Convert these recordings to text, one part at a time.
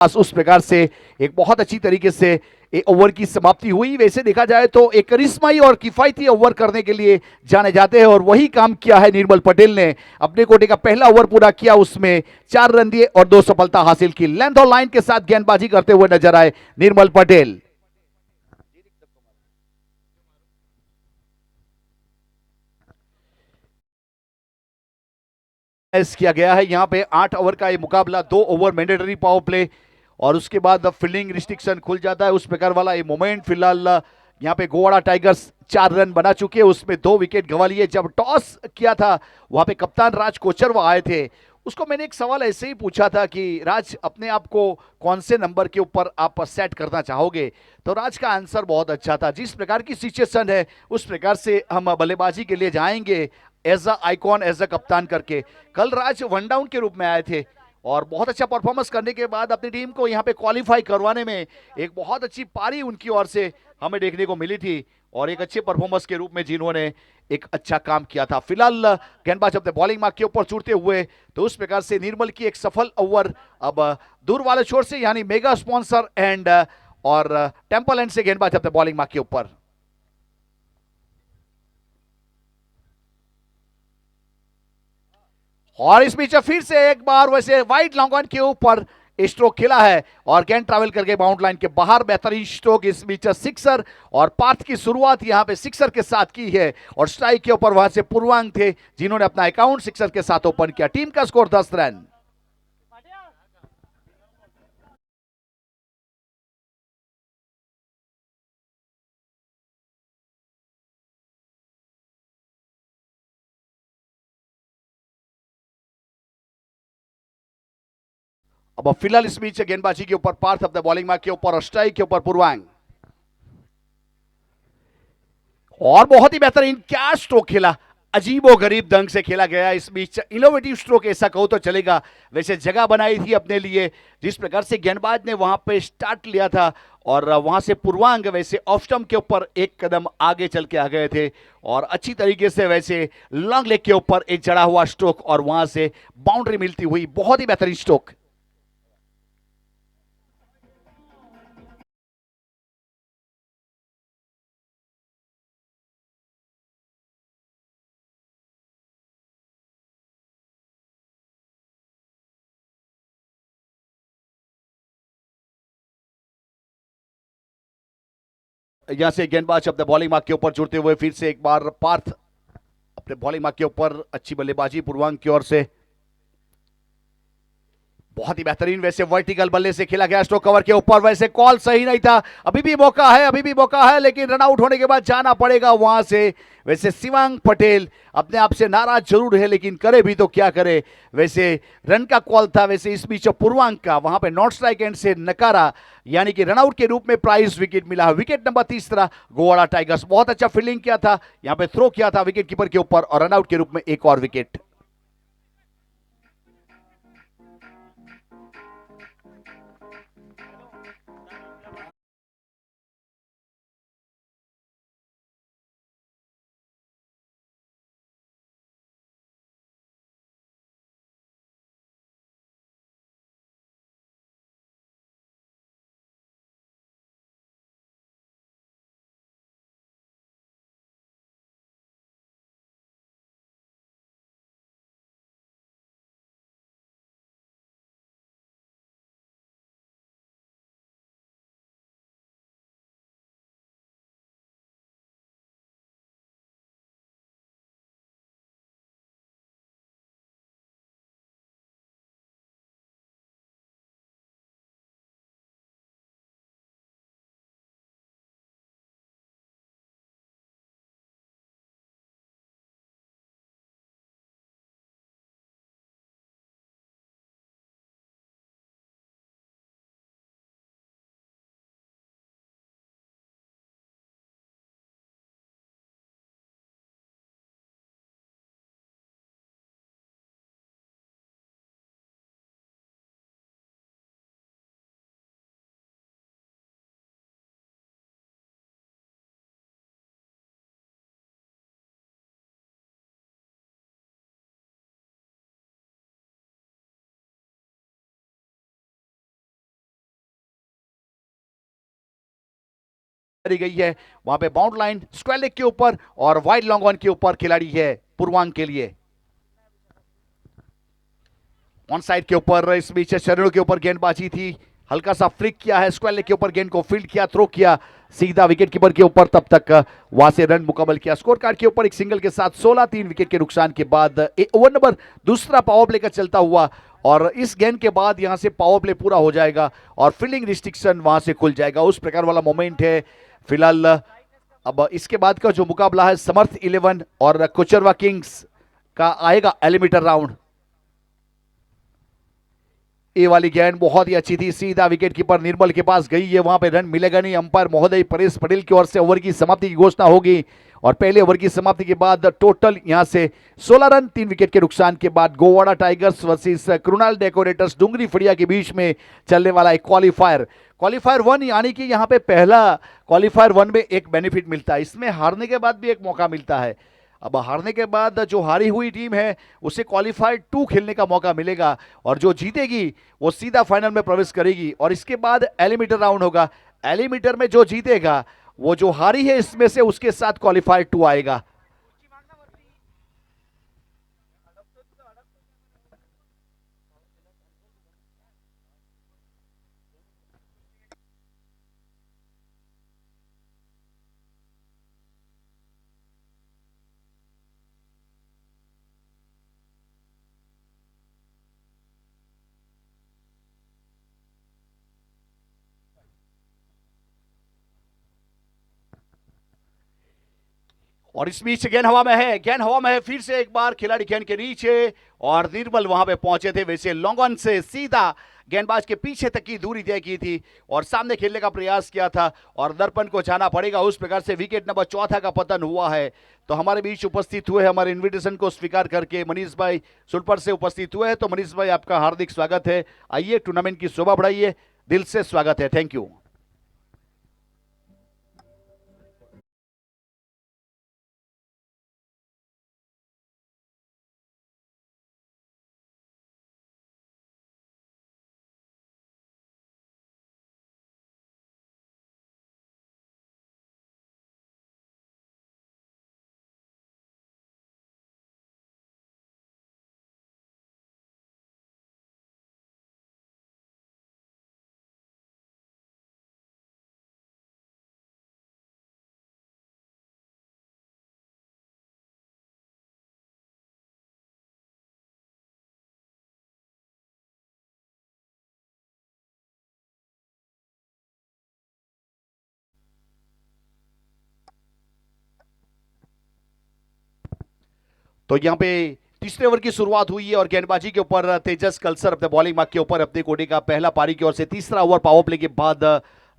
उस प्रकार से एक बहुत अच्छी तरीके से एक ओवर की समाप्ति हुई। वैसे देखा जाए तो एक करिश्माई और किफायती ओवर करने के लिए जाने जाते हैं और वही काम किया है निर्मल पटेल ने। अपने कोटे का पहला ओवर पूरा किया, उसमें 4 रन दिए और 2 सफलता हासिल की। लेंथ और लाइन के साथ गेंदबाजी करते हुए नजर आए निर्मल पटेल। किया गया है यहाँ पे 8 ओवर का ये मुकाबला, 2 ओवर मैंडेटरी पावर प्ले और उसके बाद फील्डिंग रिस्ट्रिक्शन खुल जाता है। उस प्रकार वाला ये मोमेंट फिलहाल यहाँ पे गोवाड़ा टाइगर्स 4 रन बना चुके हैं, उसमें 2 विकेट गंवा लिए। जब टॉस किया था वहां पे कप्तान राज कोचरवा आए थे, उसको मैंने एक सवाल ऐसे ही पूछा था कि राज अपने आप को कौन से नंबर के ऊपर आप सेट करना चाहोगे, तो राज का आंसर बहुत अच्छा था। जिस प्रकार की सिचुएशन है उस प्रकार से हम बल्लेबाजी के लिए जाएंगे as a icon, as a कप्तान करके। कल राज वन डाउन के रूप में आए थे और बहुत अच्छा परफॉर्मेंस करने के बाद अपनी टीम को यहाँ पे क्वालिफाई करवाने में एक बहुत अच्छी पारी उनकी ओर से हमें देखने को मिली थी और एक अच्छे परफॉर्मेंस के रूप में जिन्होंने एक अच्छा काम किया था। फिलहाल गेंदबाज अपने बॉलिंग मार्क के ऊपर चूड़ते हुए, तो उस प्रकार से निर्मल की एक सफल ओवर अब दूर वाले छोर से यानी मेगा स्पॉन्सर एंड और टेम्पल एंड से गेंदबाज अपने बॉलिंग मार्क के ऊपर। और इस बीच फिर से एक बार वैसे वाइड लॉन्ग ऑन के ऊपर स्ट्रोक खेला है और गेंद ट्रैवल करके बाउंड लाइन के बाहर बेहतरीन स्ट्रोक। इस बीच सिक्सर और पार्थ की शुरुआत यहां पे सिक्सर के साथ की है और स्ट्राइक के ऊपर वहां से पूर्वांग थे जिन्होंने अपना अकाउंट सिक्सर के साथ ओपन किया। टीम का स्कोर 10 रन। अब फिलहाल इस बीच गेंदबाजी के ऊपर पार्थ अपने बॉलिंग मार्क के ऊपर और स्ट्राइक के ऊपर पूर्वांग, और बहुत ही बेहतरीन क्या स्ट्रोक खेला, अजीबो गरीब ढंग से खेला गया। इस बीच इनोवेटिव स्ट्रोक ऐसा कहो तो चलेगा। वैसे जगह बनाई थी अपने लिए, जिस प्रकार से गेंदबाज ने वहां पे स्टार्ट लिया था और वहां से पूर्वांग वैसे ऑफ स्टंप के ऊपर एक कदम आगे चल के आ गए थे और अच्छी तरीके से वैसे लॉन्ग लेग के ऊपर एक चढ़ा हुआ स्ट्रोक और वहां से बाउंड्री मिलती हुई, बहुत ही बेहतरीन स्ट्रोक। यहां से गेंदबाज अपने बॉलिंग मार्क के ऊपर जुड़ते हुए फिर से एक बार पार्थ अपने बॉलिंग मार्क के ऊपर, अच्छी बल्लेबाजी पूर्वांग की ओर से। बहुत ही बेहतरीन वैसे वर्टिकल बल्ले से खेला गया स्ट्रोक कवर के ऊपर, वैसे कॉल सही नहीं था। अभी भी मौका है, अभी भी मौका है, लेकिन रन आउट होने के बाद जाना पड़ेगा वहां से। वैसे शिवांग पटेल अपने आप से नाराज जरूर है, लेकिन करे भी तो क्या करे। वैसे रन का कॉल था, वैसे इस बीच पूर्वांक का वहां पे नॉट स्ट्राइक एंड से नकारा, यानी कि रनआउट के रूप में प्राइज विकेट मिला। Wicket number 3 Govada Tigers. बहुत अच्छा फील्डिंग किया था, यहां पे थ्रो किया था विकेट कीपर के ऊपर और रनआउट के रूप में एक और विकेट। करी गई है। वहां पे बाउंड लाइन स्क्वायर लेग के ऊपर और वाइड लॉन्ग ऑन के ऊपर खिलाड़ी है पूर्वांग के लिए। ऑन साइड के ऊपर इस बीच चरणों के ऊपर गेंदबाजी थी, हल्का सा फ्लिक किया है, स्क्वायर लेग के ऊपर गेंद को फील्ड किया, थ्रो किया सीधा विकेट कीपर के ऊपर, तब तक वहां से रन मुकम्मल किया। स्कोर कार्ड के ऊपर एक सिंगल के साथ 16, 3 विकेट के नुकसान के बाद ओवर नंबर दूसरा पावर प्ले का चलता हुआ, और इस गेंद के बाद यहां से पावर प्ले पूरा हो जाएगा और फील्डिंग रिस्ट्रिक्शन वहां से खुल जाएगा, उस प्रकार वाला मोमेंट है फिलहाल। अब इसके बाद का जो मुकाबला है समर्थ 11 और कोचरवा किंग्स का आएगा एलिमिनेटर राउंड। ये वाली गेंद बहुत ही अच्छी थी, सीधा विकेट कीपर निर्मल के पास गई है, वहां पे रन मिलेगा नहीं। अंपायर महोदय परेश पटेल की ओर से ओवर की समाप्ति की घोषणा होगी और पहले ओवर की समाप्ति के बाद टोटल यहां से 16 रन 3 विकेट के नुकसान के बाद Govada Tigers versus Krunal Decorators Dungri Phadia के बीच में चलने वाला एक क्वालिफायर 1, यानी कि यहां पे पहला क्वालिफायर 1 में एक बेनिफिट मिलता है, इसमें हारने के बाद भी एक मौका मिलता है। अब हारने के बाद जो हारी हुई टीम है उसे क्वालिफायर 2 खेलने का मौका मिलेगा और जो जीतेगी वो सीधा फाइनल में प्रवेश करेगी और इसके बाद एलिमिनेटर राउंड होगा। एलिमिनेटर में जो जीतेगा वो जो हारी है इसमें से उसके साथ क्वालिफायर 2 आएगा। और इस बीच गेंद हवा में है, गेंद हवा में है, फिर से एक बार खिलाड़ी गेंद के नीचे और निर्मल वहां पे पहुंचे थे, वैसे लॉन्ग ऑन से सीधा गेंदबाज के पीछे तक की दूरी तय की थी और सामने खेलने का प्रयास किया था और दर्पण को जाना पड़ेगा, उस प्रकार से विकेट नंबर 4 का पतन हुआ है। तो हमारे बीच उपस्थित हुए, हमारे इन्विटेशन को स्वीकार करके मनीष भाई सुलपर से उपस्थित हुए हैं। तो मनीष भाई आपका हार्दिक स्वागत है, आइए टूर्नामेंट की शोभा बढ़ाइए, दिल से स्वागत है, थैंक यू। तो यहाँ पे तीसरे ओवर की शुरुआत हुई है और गेंदबाजी के ऊपर तेजस कलसर अपने बॉलिंग मार्क के ऊपर अपने कोटे का पहला पारी की ओर से तीसरा ओवर पावर प्ले के बाद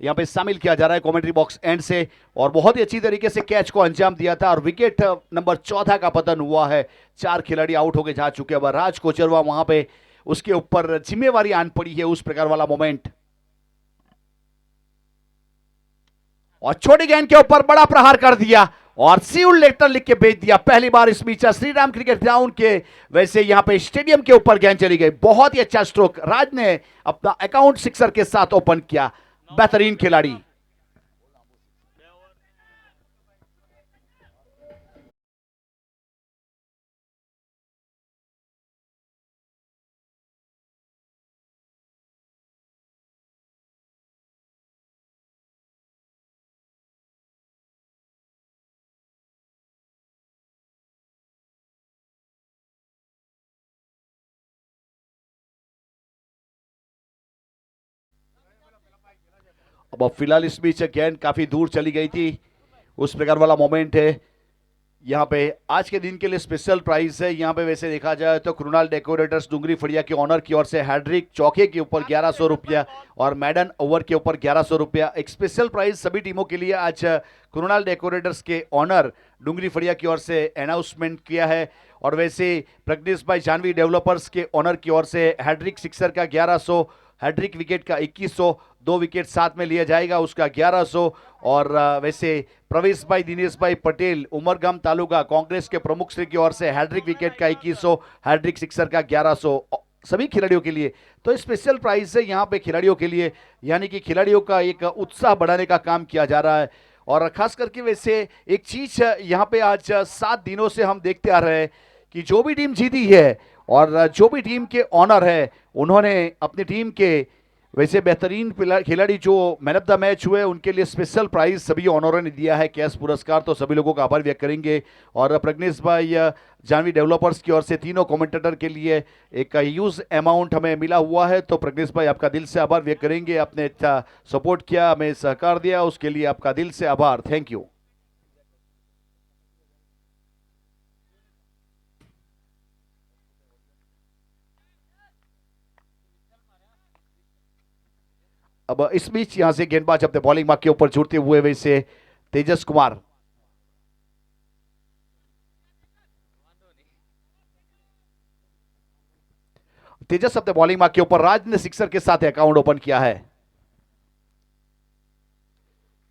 यहाँ पे शामिल किया जा रहा है कमेंट्री बॉक्स एंड से, और बहुत ही अच्छी तरीके से कैच को अंजाम दिया था और विकेट नंबर 14 का पतन हुआ है, 4 खिलाड़ी आउट होके जा चुके हैं। अब राज कोचरवा वहां पे उसके ऊपर जिम्मेवारी आन पड़ी है, उस प्रकार वाला मोमेंट, और छोटी गेंद के ऊपर बड़ा प्रहार कर दिया और सीउल लेटर लिख के भेज दिया। पहली बार इस बीच श्री राम क्रिकेट ग्राउंड के वैसे यहां पे स्टेडियम के ऊपर गेंद चली गई, बहुत ही अच्छा स्ट्रोक, राज ने अपना अकाउंट सिक्सर के साथ ओपन किया, बेहतरीन खिलाड़ी। अब फिलहाल इस बीच गेंद काफी दूर चली गई थी, उस प्रकार वाला मोमेंट है। यहाँ पे आज के दिन के लिए स्पेशल प्राइस है, यहाँ पे वैसे देखा जाए तो कृणाल डेकोरेटर्स डूंगरी फड़िया के ऑनर की ओर से हैड्रिक चौके के ऊपर 1100 रुपया और मैडन ओवर के ऊपर 1100 रुपया, एक स्पेशल प्राइस सभी टीमों के लिए आज कृणाल डेकोरेटर्स के ऑनर डूंगरी फड़िया की ओर से अनाउंसमेंट किया है। और वैसे प्रज्ञेश भाई जानवी डेवलपर्स के ऑनर की ओर से हैड्रिक सिक्सर का 1100, हैड्रिक विकेट का 2100, 2 विकेट साथ में लिया जाएगा उसका 1100, और वैसे प्रवेश भाई दिनेश भाई पटेल उमरगाम तालुका कांग्रेस के प्रमुख श्री की ओर से हैड्रिक विकेट का 2100, हैड्रिक सिक्सर का 1100 सभी खिलाड़ियों के लिए। तो स्पेशल प्राइस है यहाँ पे खिलाड़ियों के लिए, यानी कि खिलाड़ियों का एक उत्साह बढ़ाने का काम किया जा रहा है। और खास करके वैसे एक चीज यहाँ पे आज 7 दिनों से हम देखते आ रहे हैं कि जो भी टीम जीती है और जो भी टीम के ऑनर है उन्होंने अपनी टीम के वैसे बेहतरीन खिलाड़ी जो मैन ऑफ द मैच हुए उनके लिए स्पेशल प्राइज सभी ऑनरों ने दिया है, कैश पुरस्कार। तो सभी लोगों का आभार व्यक्त करेंगे। और प्रज्ञेश भाई जानवी डेवलपर्स की ओर से तीनों कमेंटेटर के लिए एक ह्यूज अमाउंट हमें मिला हुआ है। तो प्रज्ञेश भाई आपका दिल से आभार व्यक्त करेंगे, आपने अच्छा सपोर्ट किया, हमें सहकार दिया, उसके लिए आपका दिल से आभार, थैंक यू। अब इस बीच यहां से गेंदबाज अपने बॉलिंग मार्क के ऊपर जुड़ते हुए वैसे तेजस कुमार, तेजस अपने बॉलिंग मार्क के ऊपर राज ने सिक्सर के साथ अकाउंट ओपन किया है।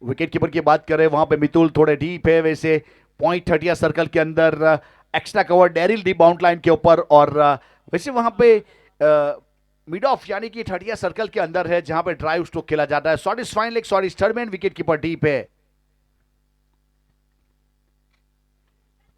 विकेट कीपर की बात करें वहां पे मितुल थोड़े डीप है, वैसे पॉइंट 30 सर्कल के अंदर extra cover Daryl D bound line के ऊपर। और वैसे वहां पे मिड ऑफ यानी कि 30 सर्कल के अंदर है जहां पे ड्राइव स्ट्रोक खेला जाता है। Shot is fine leg, shot is third man, wicket keeper deep है।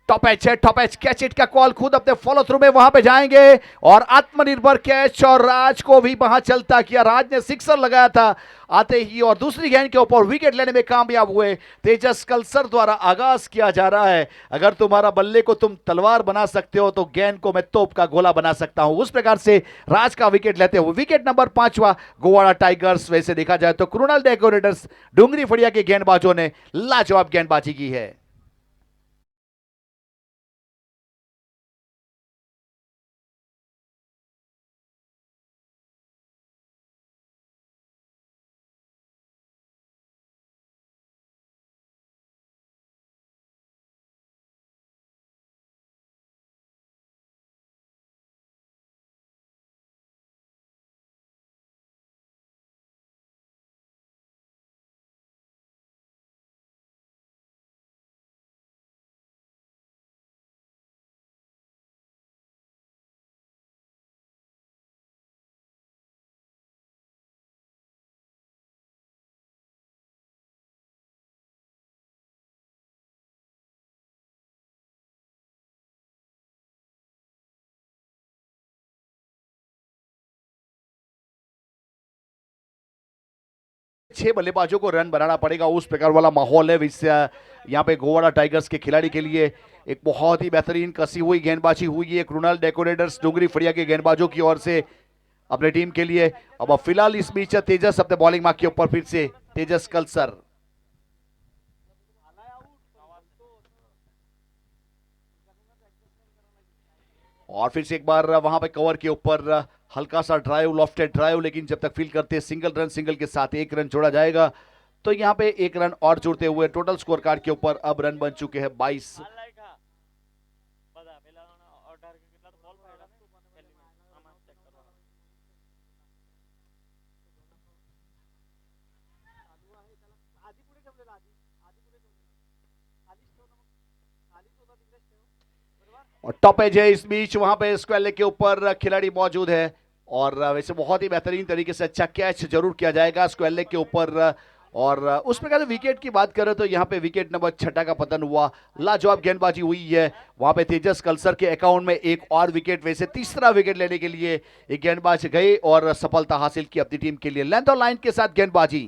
टॉप एच है, टॉप एच कैच इट का कॉल खुद अपने फॉलो थ्रू में वहां पे जाएंगे और आत्मनिर्भर कैच, और राज को भी वहां चलता किया, राज ने सिक्सर लगाया था आते ही और दूसरी गेंद के ऊपर विकेट लेने में कामयाब हुए। तेजस कलसर द्वारा आगाज किया जा रहा है, अगर तुम्हारा बल्ले को तुम तलवार बना सकते हो तो गेंद को मैं तोप का गोला बना सकता हूं, उस प्रकार से राज का विकेट लेते हुए विकेट नंबर 5वां गोवाड़ा टाइगर्स। वैसे देखा जाए तो क्रूनल डेकोरेटर्स डूंगरी फड़िया के गेंदबाजों ने लाजवाब गेंदबाजी की है। छह बल्लेबाजों को रन बनाना पड़ेगा, उस प्रकार वाला माहौल है यहाँ पे गोवाड़ा टाइगर्स के खिलाड़ी के लिए। एक बहुत ही बेहतरीन कसी हुई गेंदबाजी हुई है क्रूनल डेकोरेटर्स डूंगरी फड़िया के गेंदबाजों की ओर से अपने टीम के लिए। अब फिलहाल इस बीच तेजस अपने बॉलिंग मार्क के ऊपर फिर से तेजस कलसर, और फिर से एक बार वहां पे कवर के ऊपर हल्का सा ड्राइव, लॉफ्टेड ड्राइव, लेकिन जब तक फील करते हैं सिंगल रन, सिंगल के साथ एक रन जोड़ा जाएगा। तो यहाँ पे एक रन और जुड़ते हुए टोटल स्कोर कार्ड के ऊपर अब रन बन चुके हैं 22। और टॉप एज है इस बीच, वहां पे स्क्वायर लेग के ऊपर खिलाड़ी मौजूद है और वैसे बहुत ही बेहतरीन तरीके से अच्छा कैच जरूर किया जाएगा स्क्वायर लेग के ऊपर। और उस प्रकार से विकेट की बात करें तो यहाँ पे विकेट नंबर 6 का पतन हुआ, लाजवाब गेंदबाजी हुई है वहां पे तेजस कलसर के अकाउंट में एक और विकेट, वैसे तीसरा विकेट लेने के लिए एक गेंदबाज गए और सफलता हासिल की अपनी टीम के लिए। लेंथ और लाइन के साथ गेंदबाजी।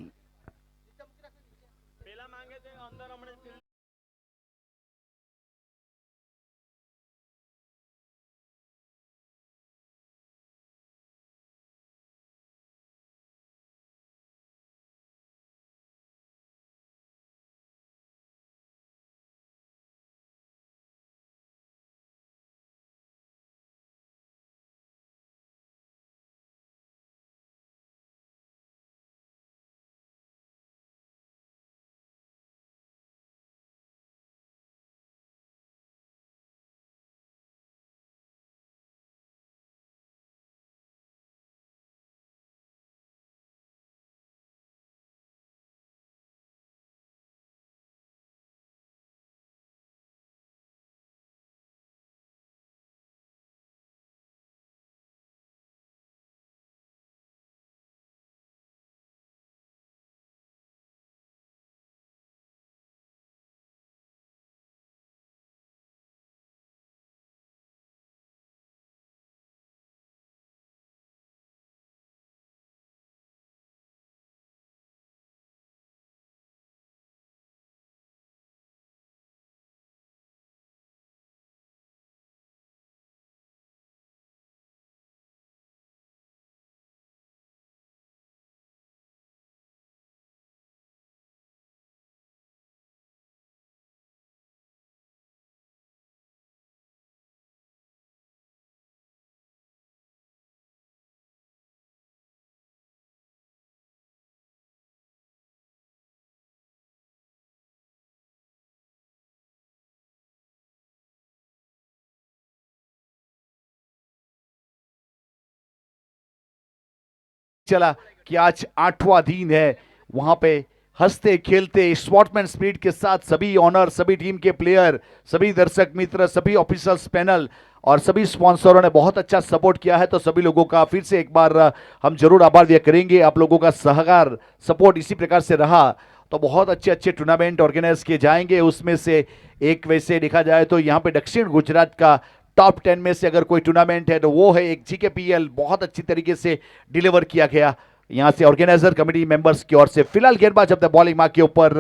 चला कि आज 8वां दिन है, वहां पे हंसते खेलते स्पोर्ट्समैन स्पिरिट के साथ सभी ऑनर, सभी टीम के प्लेयर, सभी दर्शक मित्र, सभी ऑफिसर्स पैनल और सभी स्पॉन्सरों ने बहुत अच्छा सपोर्ट किया है। तो सभी लोगों का फिर से एक बार हम जरूर आभार व्यक्त करेंगे। आप लोगों का सहकार सपोर्ट इसी प्रकार से रहा तो बहुत अच्छे अच्छे टूर्नामेंट ऑर्गेनाइज किए जाएंगे। उसमें से एक वैसे देखा जाए तो यहाँ पे दक्षिण गुजरात का टॉप 10 में से अगर कोई टूर्नामेंट है तो वो है एक GKPL, बहुत अच्छी तरीके से डिलीवर किया गया यहां से ऑर्गेनाइजर कमेटी मेंबर्स की ओर से। फिलहाल गेंदबाज अपने बॉलिंग मार्क के ऊपर,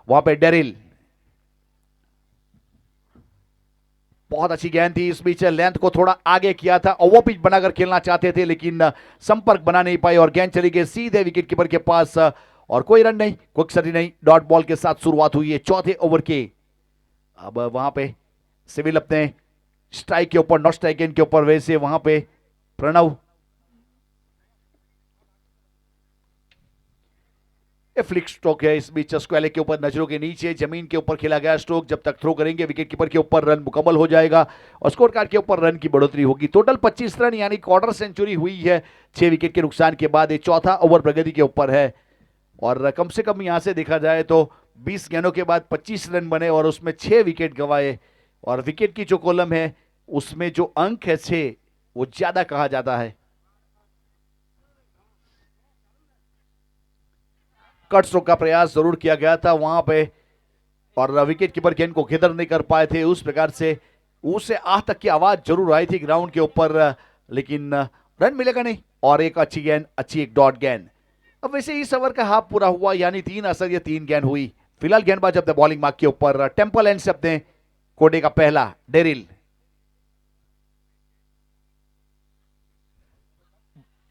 वहां पे डेरिल, बहुत अच्छी गेंद थी। इस बीच लेंथ को थोड़ा आगे किया था, ओवर पिच बनाकर खेलना चाहते थे लेकिन संपर्क बना नहीं पाए और गेंद चली गई सीधे विकेट कीपर के पास और कोई रन नहीं, क्विक सदी नहीं। डॉट बॉल के साथ शुरुआत हुई है चौथे ओवर की। अब वहां पे सिविल अपने स्ट्राइक के ऊपर, नॉट स्ट्राइक गेंद के ऊपर, वैसे वहां पे प्रणव फ्लिक स्ट्रोक है। इस बीच स्क्वेले के ऊपर नजरों के नीचे जमीन के ऊपर खेला गया स्ट्रोक। जब तक थ्रो करेंगे विकेट कीपर के ऊपर रन मुकम्मल हो जाएगा और स्कोर कार्ड के ऊपर रन की बढ़ोतरी होगी। टोटल 25 रन यानी क्वार्टर सेंचुरी हुई है 6 विकेट के नुकसान के बाद। ये चौथा ओवर प्रगति के ऊपर है और कम से कम यहां से देखा जाए तो 20 गेंदों के बाद 25 रन बने और उसमें 6 विकेट गंवाए और विकेट की जो कॉलम है उसमें जो अंक है 6 वो ज्यादा कहा जाता है। कट स्ट्रोक का प्रयास जरूर किया गया था वहां पे और विकेट कीपर गेंद को खिदर नहीं कर पाए थे। उस प्रकार से उसे आह तक की आवाज जरूर आई थी ग्राउंड के ऊपर, लेकिन रन मिलेगा नहीं। और एक अच्छी गेंद, अच्छी एक डॉट गेंद। अब वैसे इस ओवर का हाफ पूरा हुआ यानी 3 असर या 3 गेंद हुई। फिलहाल गेंदबाज अपने बॉलिंग मार्क के ऊपर, टेम्पल एंड से अपने कोडे का पहला, Daryl.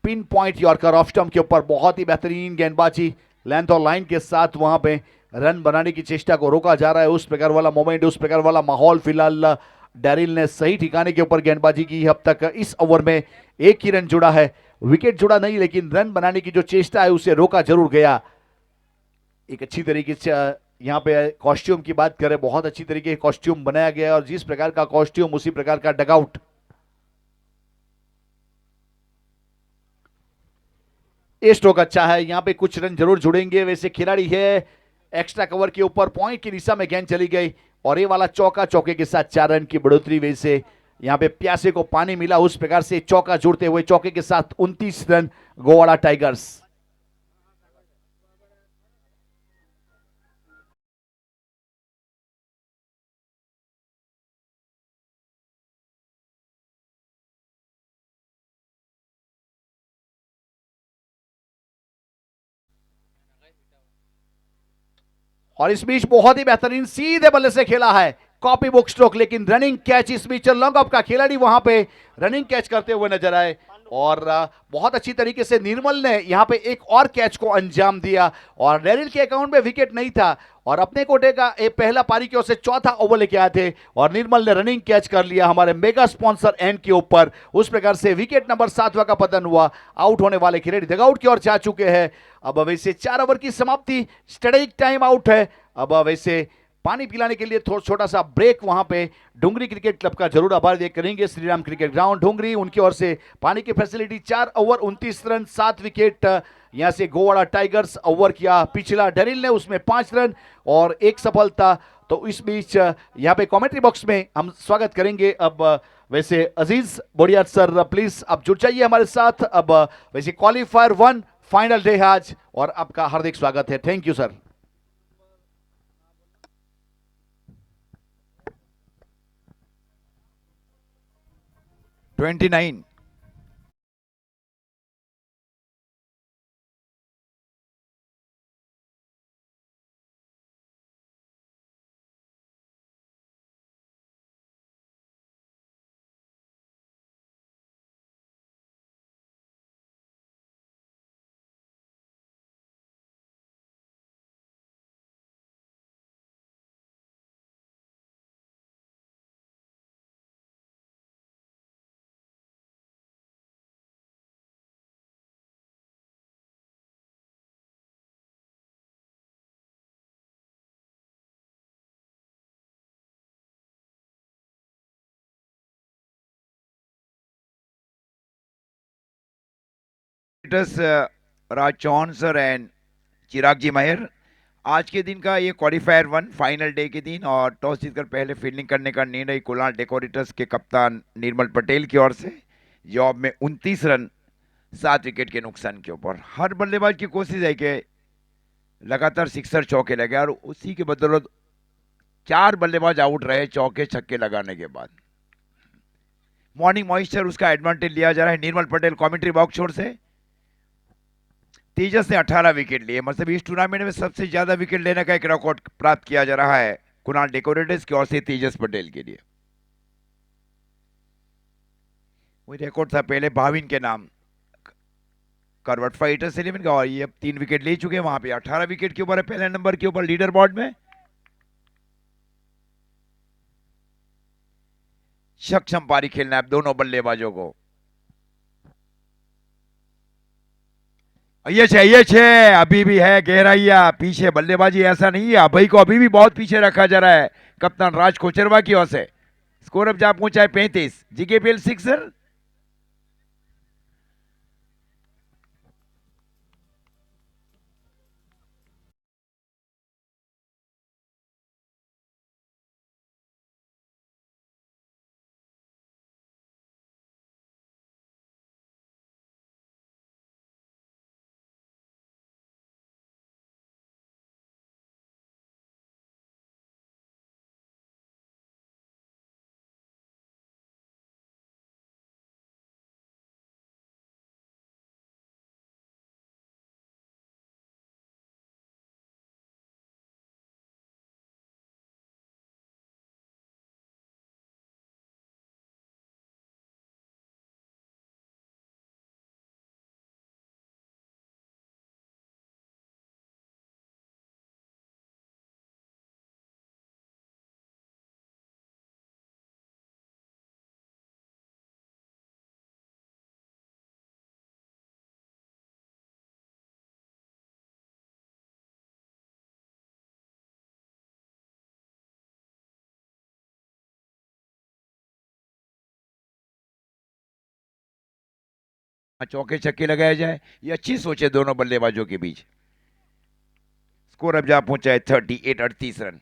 Pin point yorker off stump के ऊपर, बहुत ही बेहतरीन गेंदबाजी, लेंथ और लाइन के साथ वहां पे रन बनाने की चेष्टा को रोका जा रहा है। उस प्रकार वाला मोमेंट, उस प्रकार वाला माहौल फिलहाल डेरिल ने सही ठिकाने के ऊपर गेंदबाजी की। अब तक इस ओवर में एक ही रन जुड़ा है, विकेट जुड़ा नहीं, लेकिन रन बनाने की जो चेष्टा है उसे रोका जरूर गया। एक अच्छी तरीके से यहाँ पे कॉस्ट्यूम की बात करें, बहुत अच्छी तरीके से कॉस्ट्यूम बनाया गया और जिस प्रकार का कॉस्ट्यूम उसी प्रकार का डगआउट। ये स्ट्रोक अच्छा है, यहाँ पे कुछ रन जरूर जुड़ेंगे। वैसे खिलाड़ी है, एक्स्ट्रा कवर के ऊपर पॉइंट की दिशा में गेंद चली गई और ये वाला चौका, चौके के साथ 4 रन की बढ़ोतरी। वैसे यहाँ पे प्यासे को पानी मिला उस प्रकार से चौका जुड़ते हुए चौके के साथ 29 रन गोवाड़ा टाइगर्स। और इस बीच बहुत ही बेहतरीन सीधे बल्ले से खेला है, कॉपी बुक स्ट्रोक, लेकिन रनिंग कैच। इस बीच लॉन्ग ऑफ का खिलाड़ी वहां पे रनिंग कैच करते हुए नजर आए और बहुत अच्छी तरीके से निर्मल ने यहां पे एक और कैच को अंजाम दिया और डेरिल के अकाउंट में विकेट नहीं था और अपने कोटे का एक पहला पारी की ओर से चौथा ओवर लेके आए थे और निर्मल ने रनिंग कैच कर लिया हमारे मेगा स्पॉन्सर एंड के ऊपर। उस प्रकार से विकेट नंबर 7वां का पतन हुआ। आउट होने वाले खिलाड़ी डगआउट की ओर जा चुके हैं। अब वैसे 4 ओवर की समाप्ति, स्ट्रेटेजिक टाइम आउट है। अब वैसे पानी पिलाने के लिए थोड़ा छोटा सा ब्रेक वहां पे डुंगरी क्रिकेट क्लब का जरूर आभार व्यक्त करेंगे। श्रीराम क्रिकेट ग्राउंड डुंगरी, उनकी ओर से पानी की फैसिलिटी। 4 ओवर 29 रन 7 विकेट यहां से गोवाड़ा टाइगर्स। ओवर किया पिछला डेरिल ने, उसमें 5 रन और एक सफलता। तो इस बीच यहाँ पे कमेंट्री बॉक्स में हम स्वागत करेंगे अब वैसे अजीज बोडिया सर, प्लीज आप जुड़ जाइए हमारे साथ। अब वैसे क्वालिफायर 1 फाइनल डे है आज और आपका हार्दिक स्वागत है। Thank you sir. 29. It is Raj Chauhan sir and Chirag ji Mahir. आज के दिन का ये क्वालिफायर 1 फाइनल डे के दिन, और टॉस जीतकर पहले फील्डिंग करने का निर्णय कुणाल डेकोरेटर्स के कप्तान निर्मल पटेल की ओर से। जवाब में 29 रन 7 विकेट के नुकसान के ऊपर। हर बल्लेबाज की कोशिश है कि लगातार सिक्सर चौके लगे, और उसी के बदौलत 4 बल्लेबाज आउट रहे चौके छक्के लगाने के बाद। मॉर्निंग मॉइस्चर उसका एडवांटेज लिया जा रहा है। निर्मल पटेल कमेंट्री बॉक्स छोर से। तेजस ने 18 विकेट लिए, मतलब इस टूर्नामेंट में सबसे ज्यादा विकेट लेने का एक रिकॉर्ड प्राप्त किया जा रहा है कुणाल डेकोरेटर्स की ओर से तेजस पटेल के लिए। वही रिकॉर्ड था पहले भाविन के नाम करवट फाइटर्स 11 का, और ये अब 3 विकेट ले चुके हैं। वहां पे 18 विकेट के ऊपर है पहले नंबर के ऊपर लीडर बोर्ड में। सक्षम पारी खेलना है अब दोनों बल्लेबाजों को। ये छे अभी भी है गहराइया पीछे बल्लेबाजी, ऐसा नहीं है। अभय को अभी भी बहुत पीछे रखा जा रहा है कप्तान राज कोचरवा की ओर से। स्कोर अब जा पहुंचा है 35। जीकेपीएल सिक्सर। चौके छक्के लगाया जाए, ये अच्छी सोच है दोनों बल्लेबाजों के बीच। स्कोर अब जा पहुंचा है 38 38 रन।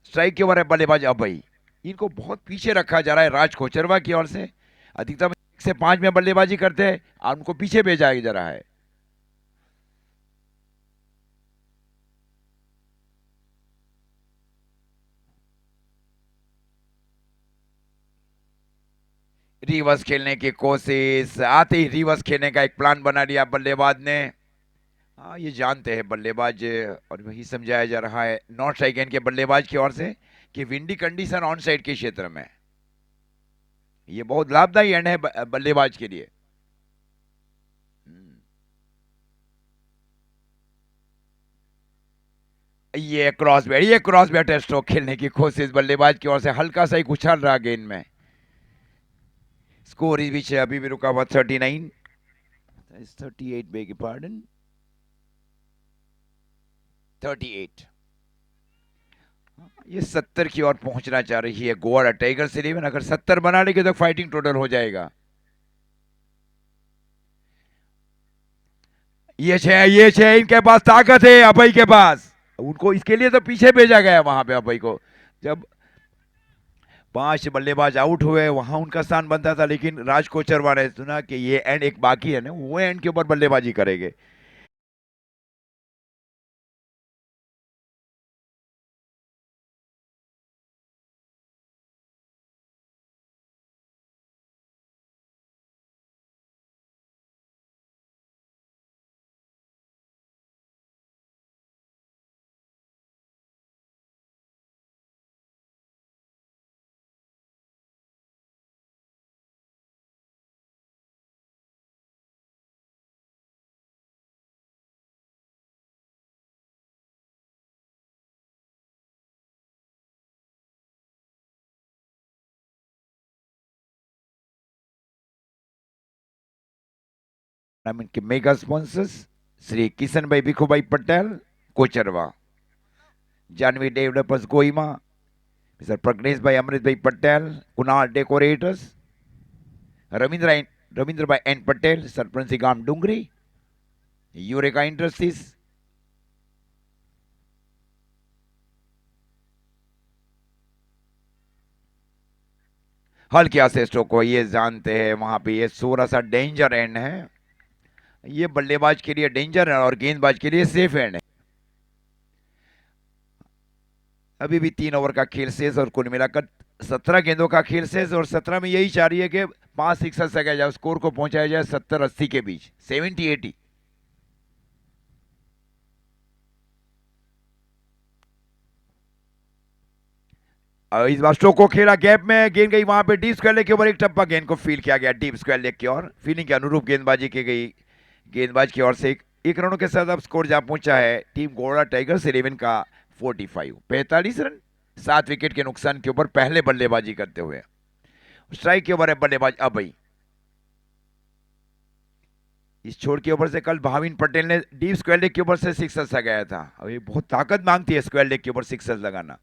स्ट्राइक के ओवर है बल्लेबाज अभय। इनको बहुत पीछे रखा जा रहा है राज कोचरवा की ओर से। अधिकतम 1 से 5 में बल्लेबाजी करते हैं और उनको पीछे भेजा जा रहा है। रिवर्स खेलने की कोशिश, आते ही रिवर्स खेलने का एक प्लान बना लिया बल्लेबाज ने। हाँ, ये जानते हैं बल्लेबाज, और वही समझाया जा रहा है नॉर्थ साइड के बल्लेबाज की ओर से कि विंडी कंडीशन ऑन साइड के क्षेत्र में ये बहुत लाभदायी एंड है बल्लेबाज के लिए। हम्म, ये क्रॉस बैट स्ट्रोक खेलने की कोशिश बल्लेबाज की ओर से, हल्का सा ही उछाल रहा गेंद में। स्कोर इस बीच अभी भी रुका हुआ 39 38 बेग पार्डन 38। ये 70 की ओर पहुंचना चाह रही है गोवा टाइगर्स 11। अगर 70 बना लेगी तो फाइटिंग टोटल हो जाएगा। ये छे इनके पास ताकत है अभय के पास। उनको इसके लिए तो पीछे भेजा गया वहां पे अभय को। जब 5 बल्लेबाज आउट हुए वहां उनका स्थान बनता था, लेकिन राज कोचरवा ने सुना कि ये एंड एक बाकी है ना, वो एंड के ऊपर बल्लेबाजी करेंगे। के मेगा स्पॉन्सर्स श्री किशन भाई भिखू भाई पटेल कोचरवा, जानवी डेवलपर्स कोहिमा, मिस्टर प्रग्नेश भाई अमृत भाई पटेल कुणाल डेकोरेटर्स, रविंद्र रविंद्र भाई एन पटेल सरपंच गांव डूंगरी, यूरेका इंडस्ट्रीज। हल्के से स्ट्रोक को, ये जानते हैं वहां पे ये थोड़ा सा डेंजर एंड है, ये बल्लेबाज के लिए डेंजर है और गेंदबाज के लिए सेफ एंड है। अभी भी 3 ओवर का खेल शेष और कुल मिलाकर 17 गेंदों का खेल शेष, और 17 में यही चाह रही है कि 5 सिक्सर से जाए, स्कोर को पहुंचाया जाए 70-80 के बीच, 70-80। इस बार स्ट्रोक को खेला गैप में, गेंद गई वहां पे डीप स्क्वायर लेग के ऊपर, एक टप्पा गेंद को फील किया गया डीप स्क्वायर लेग की ओर, फीलिंग के अनुरूप गेंदबाजी की गई गेंदबाज की ओर से। एक रनों के साथ अब स्कोर जहां पहुंचा है टीम गोड़ा टाइगर्स 11 का 45 रन, 7 विकेट के नुकसान के ऊपर पहले बल्लेबाजी करते हुए। स्ट्राइक के ऊपर है बल्लेबाज अभय। इस छोर के ऊपर से कल भाविन पटेल ने डीप स्क्वायर लेग के ऊपर से सिक्सर लगाया था, अब ये बहुत ताकत मांगती है स्क्वायर लेग के ऊपर सिक्सर लगाना।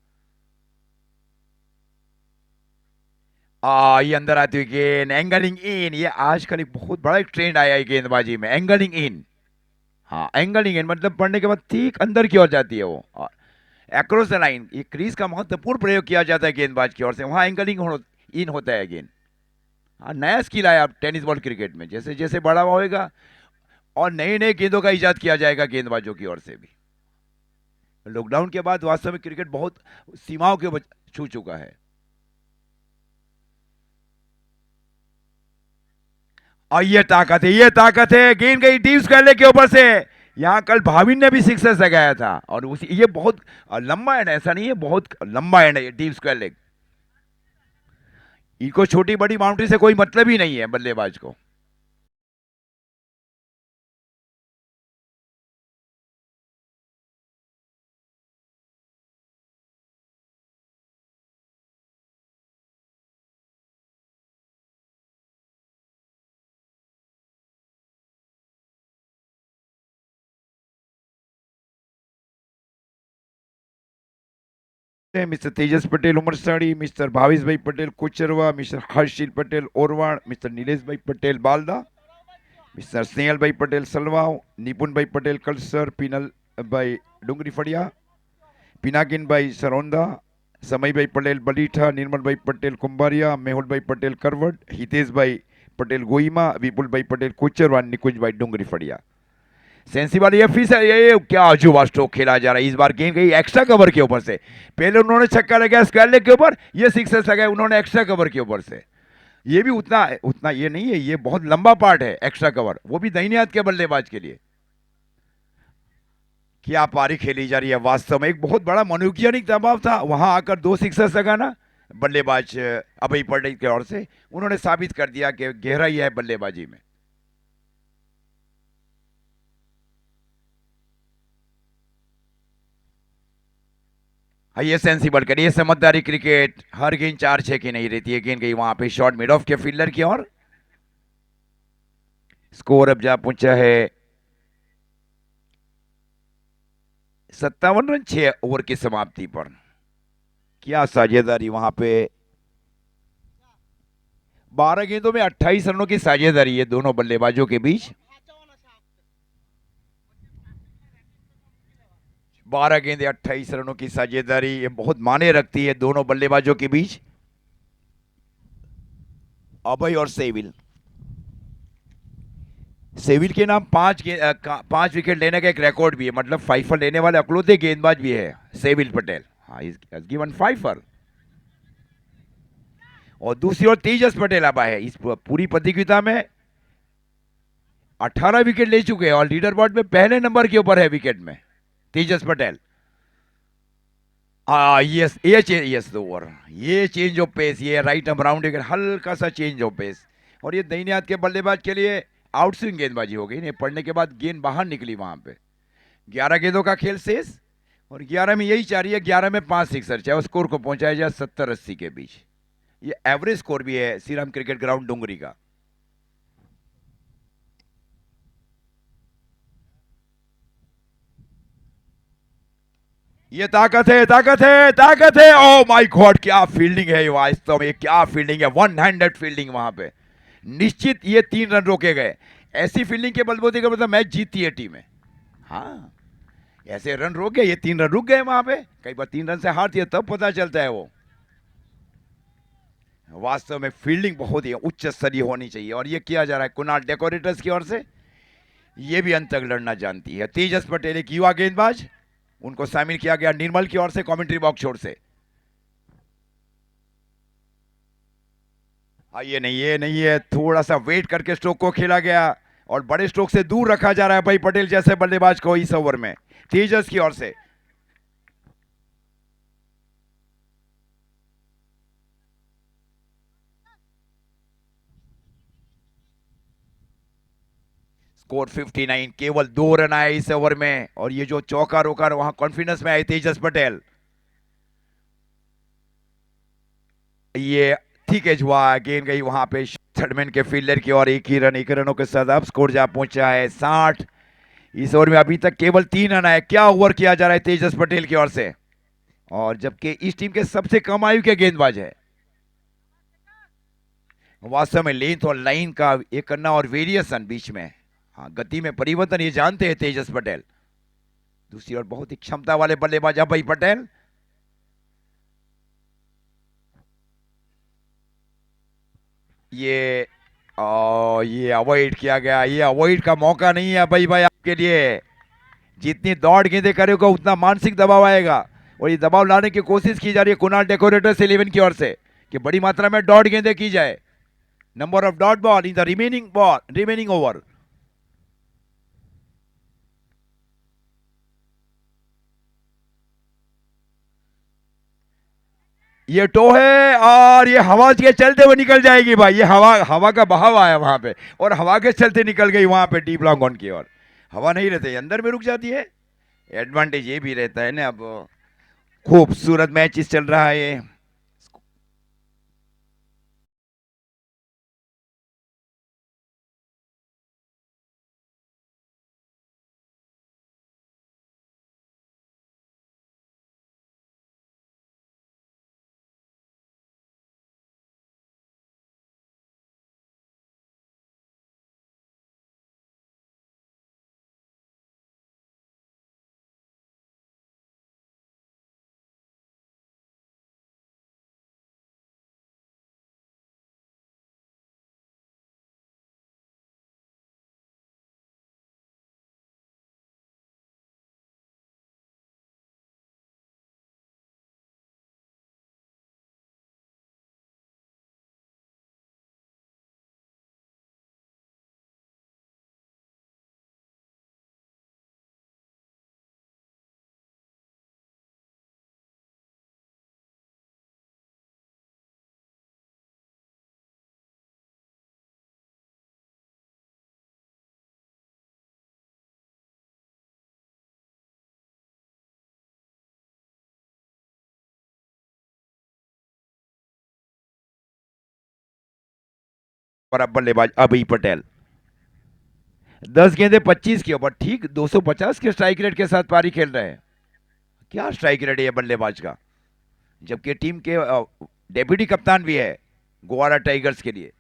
ये अंदर आती हुई गेंद, एंगलिंग इन, ये आजकल एक बहुत बड़ा एक ट्रेंड आया है गेंदबाजी में, एंगलिंग इन। हाँ, एंगलिंग इन मतलब पढ़ने के बाद ठीक अंदर की ओर जाती है वो, अक्रॉस द लाइन। ये क्रीज का महत्वपूर्ण प्रयोग किया जाता है गेंदबाज की ओर से, वहां एंगलिंग इन होता है गेंद। हाँ, नया स्किल आया अब टेनिस बॉल क्रिकेट में, जैसे जैसे बड़ा होएगा और नए नए गेंदों का इजाद किया जाएगा गेंदबाजों की ओर से भी। लॉकडाउन के बाद वास्तव में क्रिकेट बहुत सीमाओं के छू चुका है। और ये ताकत है, ये ताकत है, गेंद गई डीप स्क्वायर लेग के ऊपर से। यहां कल भाविन ने भी सिक्सर लगाया था, और उसी ये बहुत लंबा एंड, ऐसा नहीं है, बहुत लंबा एंड है डीप स्क्वायर लेग। इनको छोटी बड़ी बाउंड्री से कोई मतलब ही नहीं है बल्लेबाज को। मिस्टर तेजस पटेल उमरसाड़ी, मिस्टर भावेश भाई पटेल कोचरवा, मिस्टर हर्षिल पटेल ओरवाड़, मिस्टर नीलेश भाई पटेल बालदा, मिस्टर स्नेहल भाई पटेल सलवाव, निपुण भाई पटेल कलसर, पिनल भाई डूंगरी फड़िया, पिनाकिन भाई सरौंदा, समय भाई पटेल बलीठा, निर्मल भाई पटेल कुंभारिया, मेहुल भाई पटेल करवट, हितेश भाई पटेल गोईमा, विपुल भाई पटेल कोचरवा, निकुंज भाई डूंगरी फड़िया। सेंसी वाली ये फिर ये क्या अजूबा स्ट्रोक खेला जा रहा है। इस बार गेंद गई एक्स्ट्रा कवर के ऊपर से, पहले उन्होंने छक्का लगाया स्क्वायर लेग के ऊपर, ये सिक्सर लगाया उन्होंने एक्स्ट्रा कवर के ऊपर से। ये भी उतना उतना ये नहीं है, ये बहुत लंबा पार्ट है एक्स्ट्रा कवर, वो भी दाहिने हाथ के बल्लेबाज के लिए। क्या पारी खेली जा रही है, वास्तव में एक बहुत बड़ा मनोवैज्ञानिक दबाव था वहां आकर 2 सिक्सर लगाना बल्लेबाज अभय पटेल की ओर से। उन्होंने साबित कर दिया कि गहराई है बल्लेबाजी में। ये सेंसिबल करिए, समझदारी क्रिकेट, हर गेंद 4-6 की नहीं रहती है। गेंद गई वहां पे शॉर्ट मिड ऑफ के फील्डर की ओर। स्कोर अब जा पहुंचा है 57 रन 6 ओवर की समाप्ति पर। क्या साझेदारी वहां पे, 12 गेंदों में 28 रनों की साझेदारी है दोनों बल्लेबाजों के बीच। 12 गेंदे 28 रनों की साझेदारी, ये बहुत माने रखती है दोनों बल्लेबाजों के बीच, अभय और सेविल। सेविल के नाम 5 विकेट लेने का एक रिकॉर्ड भी है, मतलब फाइफर लेने वाले अकलौते गेंदबाज भी है सेविल पटेल। हाँ, इज गिवन फाइफर। और दूसरी ओर तेजस पटेल अब है इस पूरी प्रतियोगिता में 18 विकेट ले चुके हैं और लीडर बोर्ड में पहले नंबर के ऊपर है विकेट में तेजस पटेल। यस, यस ओवर, ये चेंज ऑफ पेस, ये राइट आर्म राउंड विकेट, हल्का सा चेंज ऑफ पेस, और ये दाहिने हाथ के बल्लेबाज के लिए आउटस्विंग गेंदबाजी हो गई। इन्हें पड़ने के बाद गेंद बाहर निकली वहां पे। 11 गेंदों का खेल शेष, और 11 में यही चाह रही है 11 में 5 सिक्सर, चाहे स्कोर को पहुंचाया जाए 70-80 के बीच। ये एवरेज स्कोर भी है श्रीराम क्रिकेट ग्राउंड डुंगरी का। ये ताकत है, ताकत है, ताकत है। ओ माय गॉड, क्या फील्डिंग है वास्तव में, क्या फील्डिंग है, 1 हैंडेड फील्डिंग वहां पे। निश्चित ये 3 रन रोके गए। ऐसी फील्डिंग के बलबूते का मतलब मैच जीतती है टीमें। हाँ, ऐसे रन रुक गए, ये 3 रन रुक गए वहां पे, कई बार 3 रन से हारती है तब पता चलता है वो। वास्तव में फील्डिंग बहुत ही उच्च स्तरीय होनी चाहिए और ये किया जा रहा है कुणाल डेकोरेटर्स की ओर से। ये भी अंत तक लड़ना जानती है। तेजस पटेल एक युवा गेंदबाज, उनको शामिल किया गया निर्मल की ओर से कमेंट्री बॉक्स छोर से। ये नहीं है, थोड़ा सा वेट करके स्ट्रोक को खेला गया और बड़े स्ट्रोक से दूर रखा जा रहा है भाई पटेल जैसे बल्लेबाज को इस ओवर में तेजस की ओर से। स्कोर 59, केवल 2 रन आए इस ओवर में और ये जो चौका रोका वहां कॉन्फिडेंस में आए तेजस पटेल। ये ठीक है हुआ, गेंद गई वहां पे थर्डमैन के फील्डर की और एक ही रनों के साथ अब स्कोर जा पहुंचा है 60। इस ओवर में अभी तक केवल 3 रन आए। क्या ओवर किया जा रहा है तेजस पटेल की ओर से, और जबकि इस टीम के सबसे कम आयु के गेंदबाज है। वास्तव में लेंथ और लाइन का एक करना और वेरिएशन बीच में, हाँ गति में परिवर्तन, ये जानते हैं तेजस पटेल। दूसरी ओर बहुत ही क्षमता वाले बल्लेबाज अभय पटेल। ये ये अवॉइड किया गया, ये अवॉइड का मौका नहीं है अभय भाई आपके लिए। जितनी दौड़ गेंदे करेगा उतना मानसिक दबाव आएगा और ये दबाव लाने की कोशिश की जा रही है कुणाल डेकोरेटर्स 11 की ओर से कि बड़ी मात्रा में डॉट गेंदे की जाए। Number of dot ball in the remaining over. ये टो है और ये हवा के चलते हुए निकल जाएगी भाई, ये हवा हवा का बहाव आया वहां पे और हवा के चलते निकल गई वहां पे डीप लॉन्ग ऑन की ओर। हवा नहीं रहती, अंदर में रुक जाती है। एडवांटेज ये भी रहता है ना। अब खूबसूरत मैच चल रहा है ये। और अब बल्लेबाज अभय पटेल 10 गेंदे 25 के ऊपर ठीक 250 के स्ट्राइक रेट के साथ पारी खेल रहे हैं। क्या स्ट्राइक रेट है ये बल्लेबाज का, जबकि टीम के डेप्यूटी कप्तान भी है गोवारा टाइगर्स के लिए।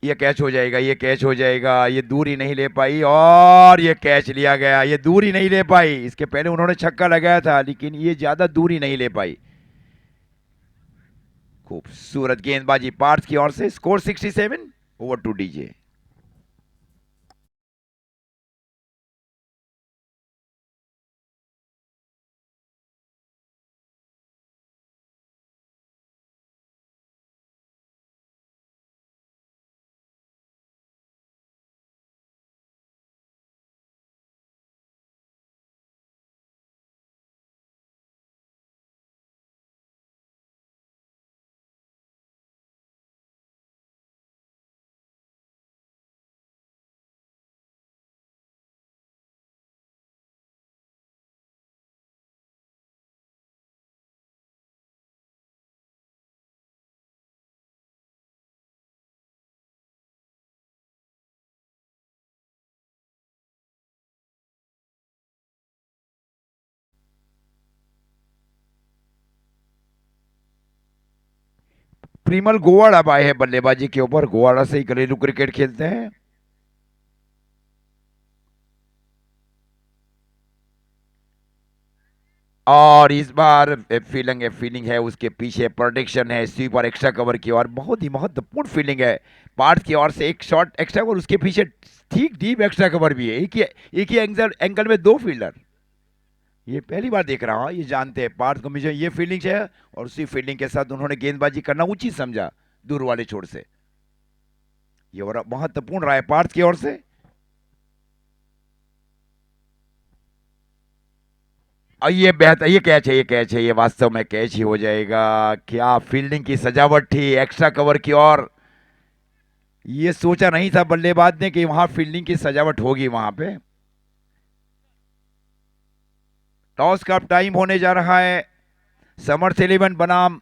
ये कैच हो जाएगा, ये कैच हो जाएगा, ये दूरी नहीं ले पाई और ये कैच लिया गया। ये दूरी नहीं ले पाई, इसके पहले उन्होंने छक्का लगाया था लेकिन ये ज्यादा दूरी नहीं ले पाई। खूबसूरत गेंदबाजी पार्थ की ओर से। Score 67। Over to DJ. Primal Govad अब आए हैं बल्लेबाजी के ऊपर। गोवाड़ा से ही घरेलू क्रिकेट खेलते हैं। और इस बार फीलिंग है, उसके पीछे प्रोटेक्शन है, स्वीपर एक्स्ट्रा कवर की और बहुत ही महत्वपूर्ण फील्डिंग है पार्थ की ओर से। एक शॉट एक्स्ट्रा कवर, उसके पीछे ठीक डीप एक्स्ट्रा कवर भी है। एक ही एंगल में दो फील्डर। ये पहली बार देख रहा हूँ। ये जानते हैं पार्थ को, मुझे ये फील्डिंग है और उसी फील्डिंग के साथ उन्होंने गेंदबाजी करना उचित समझा दूर वाले छोर से। ये और महत्वपूर्ण रहा है पार्थ की ओर से। और ये बेहतर, ये कैच है, ये कैच है, ये वास्तव में कैच ही हो जाएगा। क्या फील्डिंग की सजावट थी एक्स्ट्रा कवर की ओर। ये सोचा नहीं था बल्लेबाज ने कि वहां फील्डिंग की सजावट होगी वहां पे। टॉस का टाइम होने जा रहा है। समर्थ 11 बनाम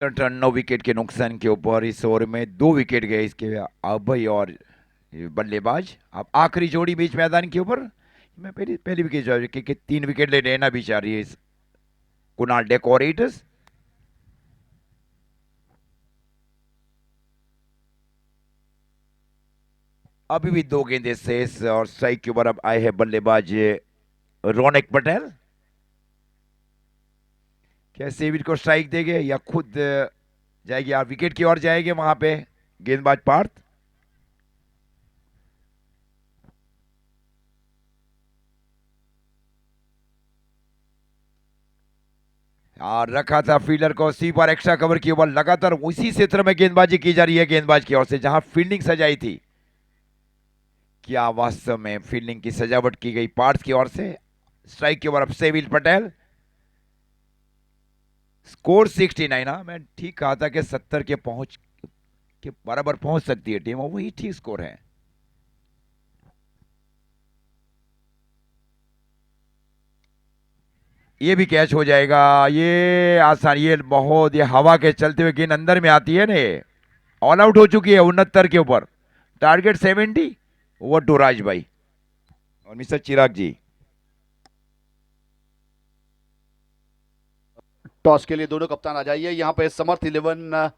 टर्न 9 विकेट के नुकसान के ऊपर इस ओवर में 2 विकेट गए इसके अभय और बल्लेबाज। अब आखिरी जोड़ी बीच मैदान के ऊपर। मैं पहली पहली विकेट जो कि 3 विकेट ले लेना भी चाह रही है इस कुणाल डेकोरेटर्स। अभी भी 2 गेंदें शेष और स्ट्राइक के ऊपर अब आए हैं बल्लेबाज रौनक पटेल। क्या सेविट को स्ट्राइक देंगे या खुद जाएगी, आप विकेट की ओर जाएंगे वहां पे गेंदबाज पार्थ। और रखा था फील्डर को सीपर एक्स्ट्रा कवर के ऊपर। लगातार उसी क्षेत्र में गेंदबाजी की जा रही है गेंदबाज की ओर से जहां फील्डिंग सजाई थी। क्या वास्तव में फील्डिंग की सजावट की गई पार्थ की ओर से। स्ट्राइक के ऊपर अब सेविल पटेल। स्कोर 69। हाँ, मैं ठीक कहा था कि 70 के बराबर पहुंच सकती है टीम, और वही ठीक स्कोर है। ये भी कैच हो जाएगा। ये आसान, ये बहुत, ये हवा के चलते हुए गेंद अंदर में आती है ना। ये ऑल आउट हो चुकी है 69 के ऊपर। टारगेट 70। ओवर टू राज भाई और मिस्टर चिराग जी। टॉस के लिए दोनों कप्तान आ जाइए। यहाँ पे समर्थ 11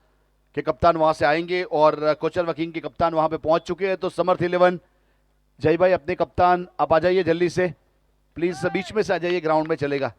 के कप्तान वहां से आएंगे और कोचर वकींग के कप्तान वहां पे पहुंच चुके हैं। तो समर्थ 11, जय भाई अपने कप्तान आप आ जाइए जल्दी से, प्लीज बीच में से आ जाइए, ग्राउंड में चलेगा।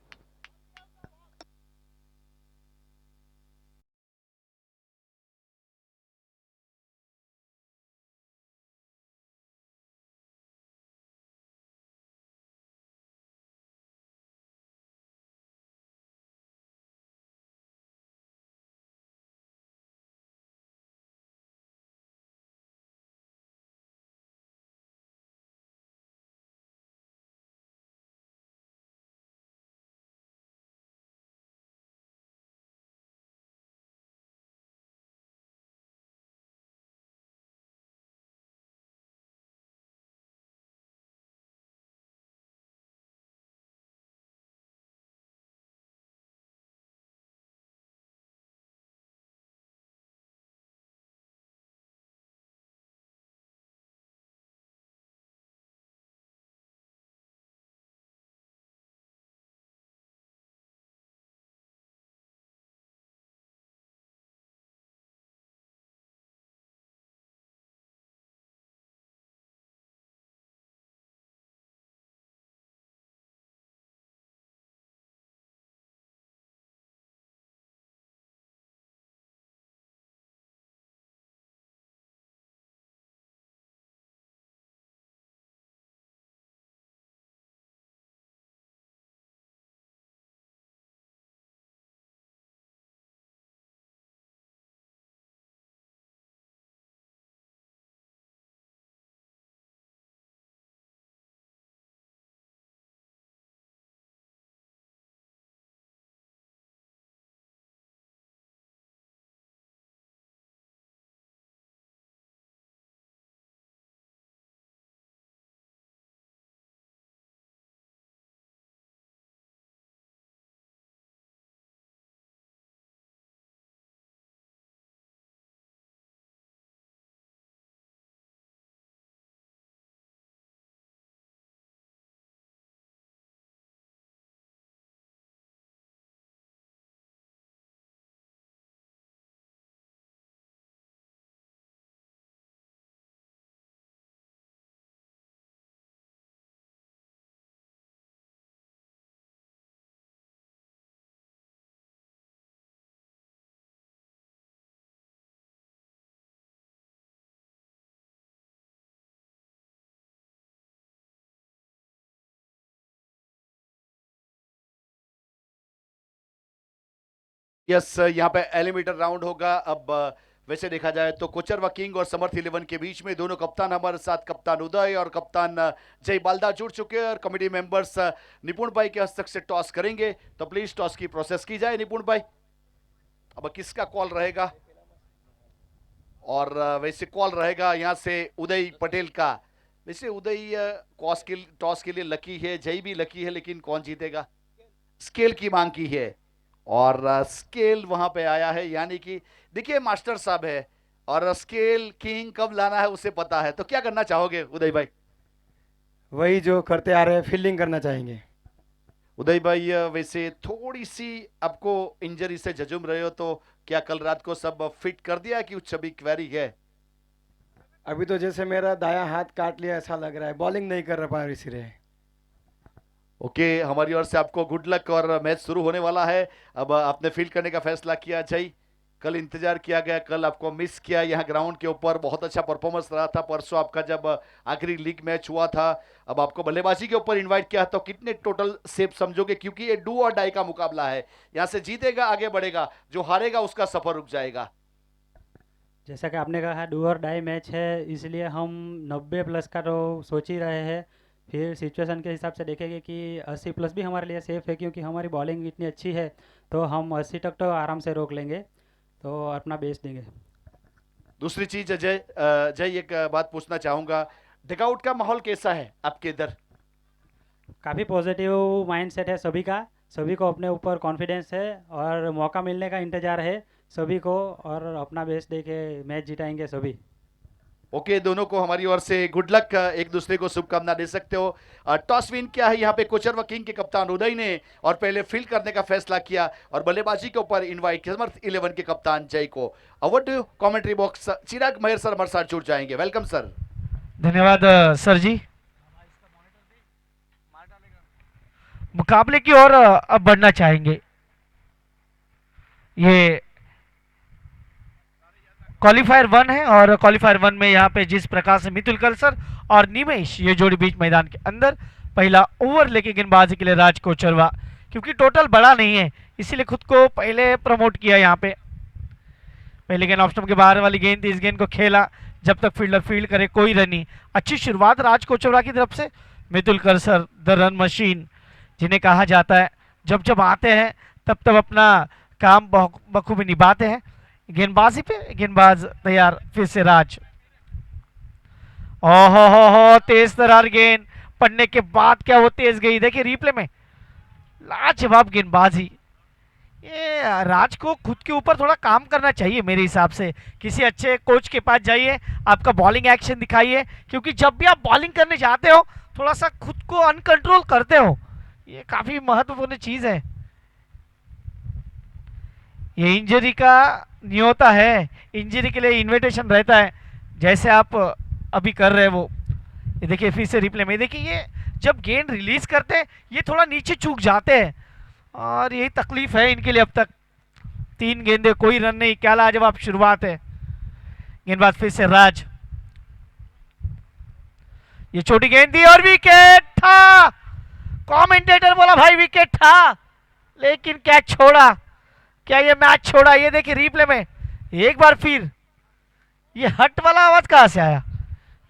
यस, यहाँ पे एलिमिनेटर राउंड होगा। अब वैसे देखा जाए तो कोचरवा किंग और समर्थ 11 के बीच में दोनों कप्तान हमारे साथ, कप्तान उदय और कप्तान जय बालदा जुड़ चुके हैं और कमेटी मेंबर्स निपुण भाई के हस्तक से टॉस करेंगे। तो प्लीज टॉस की प्रोसेस की जाए निपुण भाई। अब किसका कॉल रहेगा? और वैसे कॉल रहेगा यहाँ से उदय पटेल का। वैसे उदय टॉस के लिए लकी है, जय भी लकी है, लेकिन कौन जीतेगा? स्केल की मांग की है और स्केल वहां पे आया है। यानी कि देखिए मास्टर साहब है और स्केल किंग कब लाना है उसे पता है। तो क्या करना चाहोगे उदय भाई? वही जो करते आ रहे हैं, फील्डिंग करना चाहेंगे। उदय भाई वैसे थोड़ी सी आपको इंजरी से जजुम रहे हो, तो क्या कल रात को सब फिट कर दिया कि कुछ अभी क्वेरी है? अभी तो जैसे मेरा दायां हाथ काट लिया ऐसा लग रहा है, बॉलिंग नहीं कर पा रही सिरे। ओके, हमारी ओर से आपको गुड लक और मैच शुरू होने वाला है। अब आपने फील्ड करने का फैसला किया जय। कल इंतजार किया गया, कल आपको मिस किया यहाँ ग्राउंड के ऊपर। बहुत अच्छा परफॉर्मेंस रहा था परसों आपका जब आखिरी लीग मैच हुआ था। अब आपको बल्लेबाजी के ऊपर इनवाइट किया, तो कितने टोटल सेफ समझोगे? क्योंकि ये डू और डाई का मुकाबला है। यहाँ से जीतेगा आगे बढ़ेगा, जो हारेगा उसका सफर रुक जाएगा। जैसा कि आपने कहा डू और डाई मैच है, इसलिए हम 90 प्लस का तो सोच ही रहे हैं। फिर सिचुएशन के हिसाब से देखेंगे कि 80 प्लस भी हमारे लिए सेफ़ है, क्योंकि हमारी बॉलिंग इतनी अच्छी है तो हम 80 तक तो आराम से रोक लेंगे, तो अपना बेस्ट देंगे। दूसरी चीज अजय, जय एक बात पूछना चाहूंगा, डगआउट का माहौल कैसा है आपके इधर? काफ़ी पॉजिटिव माइंडसेट है सभी का, सभी को अपने ऊपर कॉन्फिडेंस है और मौका मिलने का इंतज़ार है सभी को, और अपना बेस्ट दे के मैच जिताएंगे सभी। ओके, दोनों को हमारी ओर से गुड लक, एक दूसरे को शुभकामना दे सकते हो। टॉस विन किया है यहाँ पे कोचरवा किंग के कप्तान उदय ने, और पहले फील्ड करने का फैसला किया और बल्लेबाजी के ऊपर इनवाइट समर्थ 11 के कप्तान जय को। Over to commentary box, Chirag Mehar sir हमारे साथ जुड़ जाएंगे। Welcome sir. धन्यवाद सर जी। मुकाबले की ओर अब बढ़ना चाहेंगे। ये क्वालिफायर 1 है और क्वालिफायर 1 में यहाँ पे जिस प्रकार से मितुल कलसर और निमेश ये जोड़ी बीच मैदान के अंदर पहला ओवर लेके गेंदबाजी के लिए राज कोचरवा, क्योंकि टोटल बड़ा नहीं है इसीलिए खुद को पहले प्रमोट किया। यहाँ पे पहले गेंद ऑफ स्टंप के बाहर वाली गेंद थी, इस गेंद को खेला जब तक फील्डर फील्ड करे, कोई रन नहीं। अच्छी शुरुआत राज कोचरवा की तरफ से। Mitul Kalsar the run machine जिन्हें कहा जाता है, जब जब आते हैं तब तब अपना काम बखूबी निभाते हैं। गेंदबाजी पे गेंदबाज तैयार, फिर से राज। ओहो हो तेज तरार गेंद पड़ने के बाद क्या वो तेज गई, देखिए रिप्ले में, लाजवाब गेंदबाजी। ये राज को खुद के ऊपर थोड़ा काम करना चाहिए मेरे हिसाब से। किसी अच्छे कोच के पास जाइए, आपका बॉलिंग एक्शन दिखाइए, क्योंकि जब भी आप बॉलिंग करने जाते हो थोड़ा सा खुद को अनकंट्रोल करते हो, ये काफी महत्वपूर्ण चीज है। ये इंजरी का न्योता है, इंजरी के लिए इनविटेशन रहता है, जैसे आप अभी कर रहे हैं वो। ये देखिए फिर से रिप्ले में देखिए, ये जब गेंद रिलीज करते हैं ये थोड़ा नीचे चूक जाते हैं और यही तकलीफ है इनके लिए अब तक। 3 गेंदे कोई रन नहीं, क्या लाजवाब शुरुआत है। गेंदबाज फिर से राज, ये छोटी गेंद दी और विकेट था। कमेंटेटर बोला भाई विकेट था, लेकिन कैच छोड़ा। क्या ये मैच छोड़ा? ये देखिए रिप्ले में एक बार फिर, ये हट वाला आवाज कहां से आया?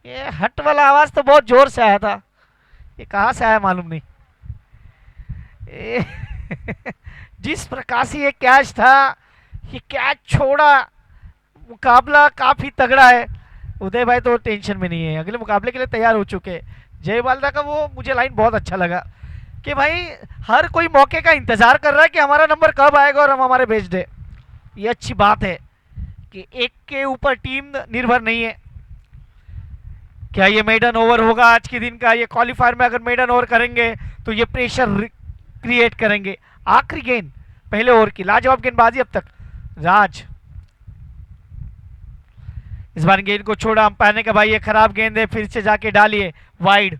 ये हट वाला आवाज तो बहुत जोर से आया था, ये कहां से आया मालूम नहीं। जिस प्रकार से ये कैच था, ये कैच छोड़ा। मुकाबला काफी तगड़ा है। उदय भाई तो टेंशन में नहीं है, अगले मुकाबले के लिए तैयार हो चुके हैं। जय बालदा का वो मुझे लाइन बहुत अच्छा लगा कि भाई हर कोई मौके का इंतजार कर रहा है कि हमारा नंबर कब आएगा और हम हमारे भेज दे। ये अच्छी बात है कि एक के ऊपर टीम निर्भर नहीं है। क्या ये मेडन ओवर होगा आज के दिन का? ये क्वालिफायर में अगर मेडन ओवर करेंगे तो ये प्रेशर क्रिएट करेंगे। आखिरी गेंद पहले ओवर की, लाजवाब गेंदबाजी अब तक राज। इस बार गेंद को छोड़ा अंपायर ने कहा भाई ये खराब गेंद है, फिर से जाके डालिए वाइड।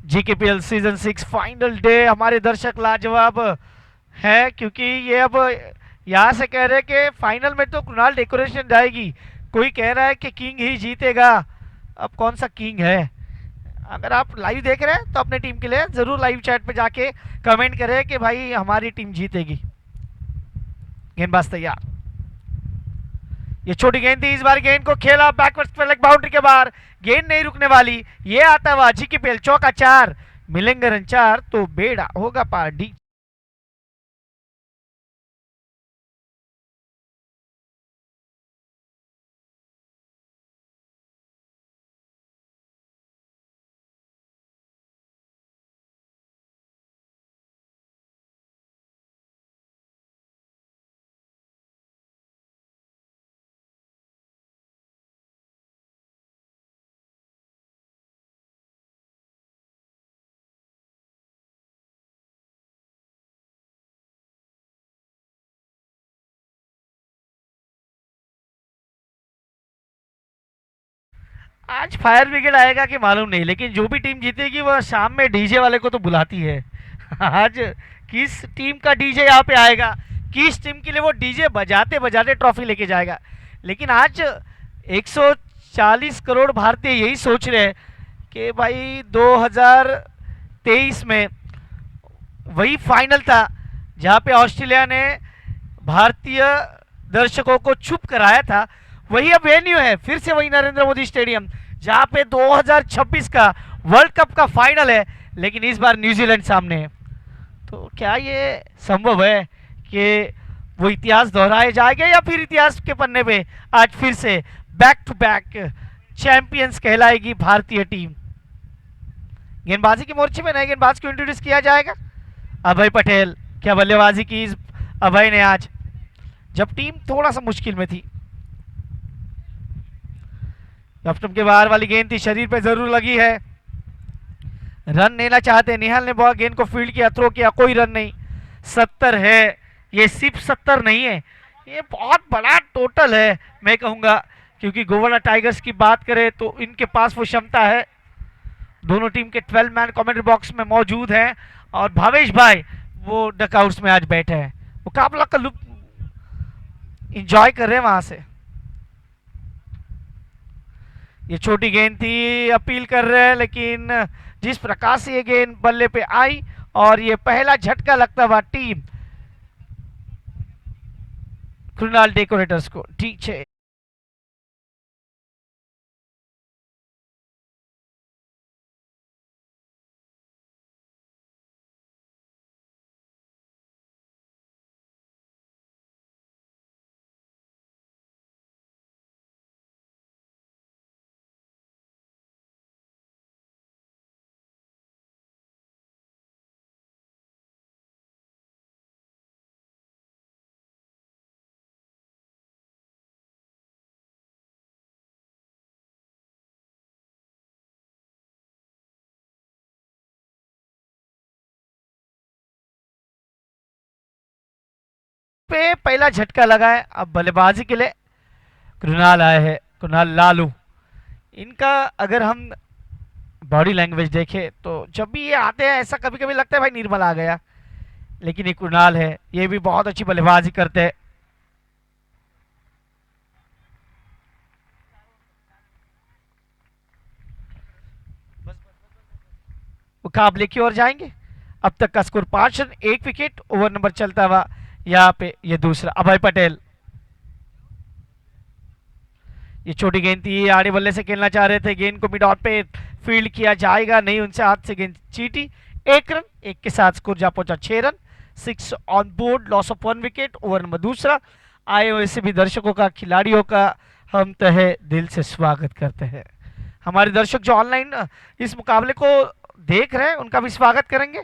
जीकेपीएल सीजन 6 फाइनल डे, हमारे दर्शक लाजवाब है, क्योंकि ये अब यहां से कह रहे कि फाइनल में तो कुणाल डेकोरेशन जाएगी। कोई कह रहा है कि किंग ही जीतेगा। अब कौन सा किंग है? अगर आप लाइव देख रहे हैं तो अपने टीम के लिए जरूर लाइव चैट पे जाके कमेंट करें कि भाई हमारी टीम जीतेगी। गेंदबाज तैयार। ये छोटी गेंद थी, इस बार गेंद को खेला बैकवर्ड लेग बाउंड्री के बाहर, गेंद नहीं रुकने वाली। ये आता हुआ जी की पेल, चौका 4, मिलेंगे रन 4 तो बेड़ा होगा पार। डी आज फायर ब्रिगेड आएगा कि मालूम नहीं, लेकिन जो भी टीम जीतेगी वह शाम में डीजे वाले को तो बुलाती है। आज किस टीम का डीजे यहाँ पे आएगा, किस टीम के लिए वो डीजे बजाते बजाते ट्रॉफी लेके जाएगा। लेकिन आज 140 करोड़ भारतीय यही सोच रहे हैं कि भाई 2023 में वही फाइनल था जहाँ पे ऑस्ट्रेलिया ने भारतीय दर्शकों को चुप कराया था, वही अब वेन्यू है, फिर से वही नरेंद्र मोदी स्टेडियम जहां पे 2026 का वर्ल्ड कप का फाइनल है, लेकिन इस बार न्यूजीलैंड सामने है। तो क्या ये संभव है कि वो इतिहास दोहराया जाएगा या फिर इतिहास के पन्ने पे आज फिर से बैक टू बैक चैंपियंस कहलाएगी भारतीय टीम। गेंदबाजी के मोर्चे में नए गेंदबाज को इंट्रोड्यूस किया जाएगा, अभय पटेल। क्या बल्लेबाजी की इस अभय ने आज, जब टीम थोड़ा सा मुश्किल में थी। स्टंप के बाहर वाली गेंद थी, शरीर पे जरूर लगी है, रन लेना चाहते, निहाल ने बहुत गेंद को फील्ड किया, थ्रो किया, कोई रन नहीं। 70 है, ये सिर्फ 70 नहीं है, ये बहुत बड़ा टोटल है मैं कहूंगा, क्योंकि गोवाड़ा टाइगर्स की बात करें तो इनके पास वो क्षमता है। दोनों टीम के 12 मैन कमेंट्री बॉक्स में मौजूद हैं और भावेश भाई वो डकआउट्स में आज बैठे हैं, मुकाबला का लुत्फ इंजॉय कर रहे हैं वहां से। ये छोटी गेंद थी, अपील कर रहे हैं, लेकिन जिस प्रकार से ये गेंद बल्ले पे आई और ये पहला झटका लगता हुआ टीम कृणाल डेकोरेटर्स को। ठीक है, पे पहला झटका लगा है। अब बल्लेबाजी के लिए कृणाल आए हैं, कृणाल लालू। इनका अगर हम बॉडी लैंग्वेज देखें तो जब भी ये आते हैं ऐसा कभी कभी लगता है भाई निर्मल आ गया, लेकिन ये कृणाल है, ये भी बहुत अच्छी बल्लेबाजी करते हैं। मुकाबले की ओर जाएंगे। अब तक का score 5 run 1 wicket, over number चलता हुआ यहाँ पे ये दूसरा। अभय पटेल, ये छोटी गेंद थी, आड़े बल्ले से खेलना चाह रहे थे, गेंद को मिड ऑन पे फील्ड किया जाएगा, नहीं, उनसे हाथ से गेंद चीटी। 1 रन, 1 के साथ स्कोर जा पहुंचा 6 run, 6 on board, loss of 1 wicket, over number दूसरा। आए हुए से भी दर्शकों का, खिलाड़ियों का हम तहे दिल से स्वागत करते हैं। हमारे दर्शक जो ऑनलाइन इस मुकाबले को देख रहे हैं उनका भी स्वागत करेंगे।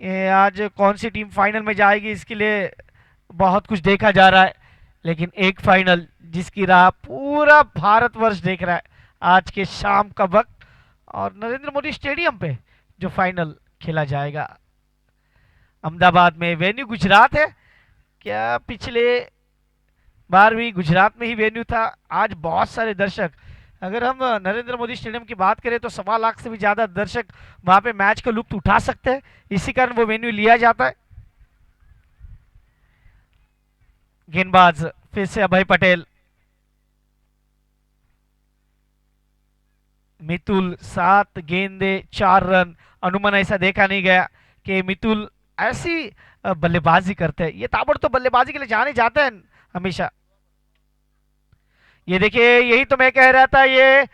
ये आज कौन सी टीम फाइनल में जाएगी इसके लिए बहुत कुछ देखा जा रहा है, लेकिन एक फाइनल जिसकी राह पूरा भारतवर्ष देख रहा है आज के शाम का वक्त, और नरेंद्र मोदी स्टेडियम पे जो फाइनल खेला जाएगा। अहमदाबाद में वेन्यू गुजरात है, क्या पिछले बार भी गुजरात में ही वेन्यू था। आज बहुत सारे दर्शक, अगर हम नरेंद्र मोदी स्टेडियम की बात करें तो 1.25 लाख से भी ज्यादा दर्शक वहां पे मैच का लुत्फ उठा सकते हैं, इसी कारण वो वेन्यू लिया जाता है। गेंदबाज फिर से अभय पटेल, मितुल 7 गेंदे 4 रन। अनुमान ऐसा देखा नहीं गया कि मितुल ऐसी बल्लेबाजी करते हैं। ये ताबड़तोड़ बल्लेबाजी के लिए जाने जाते हैं हमेशा। ये देखिए, यही तो मैं कह रहा था, ये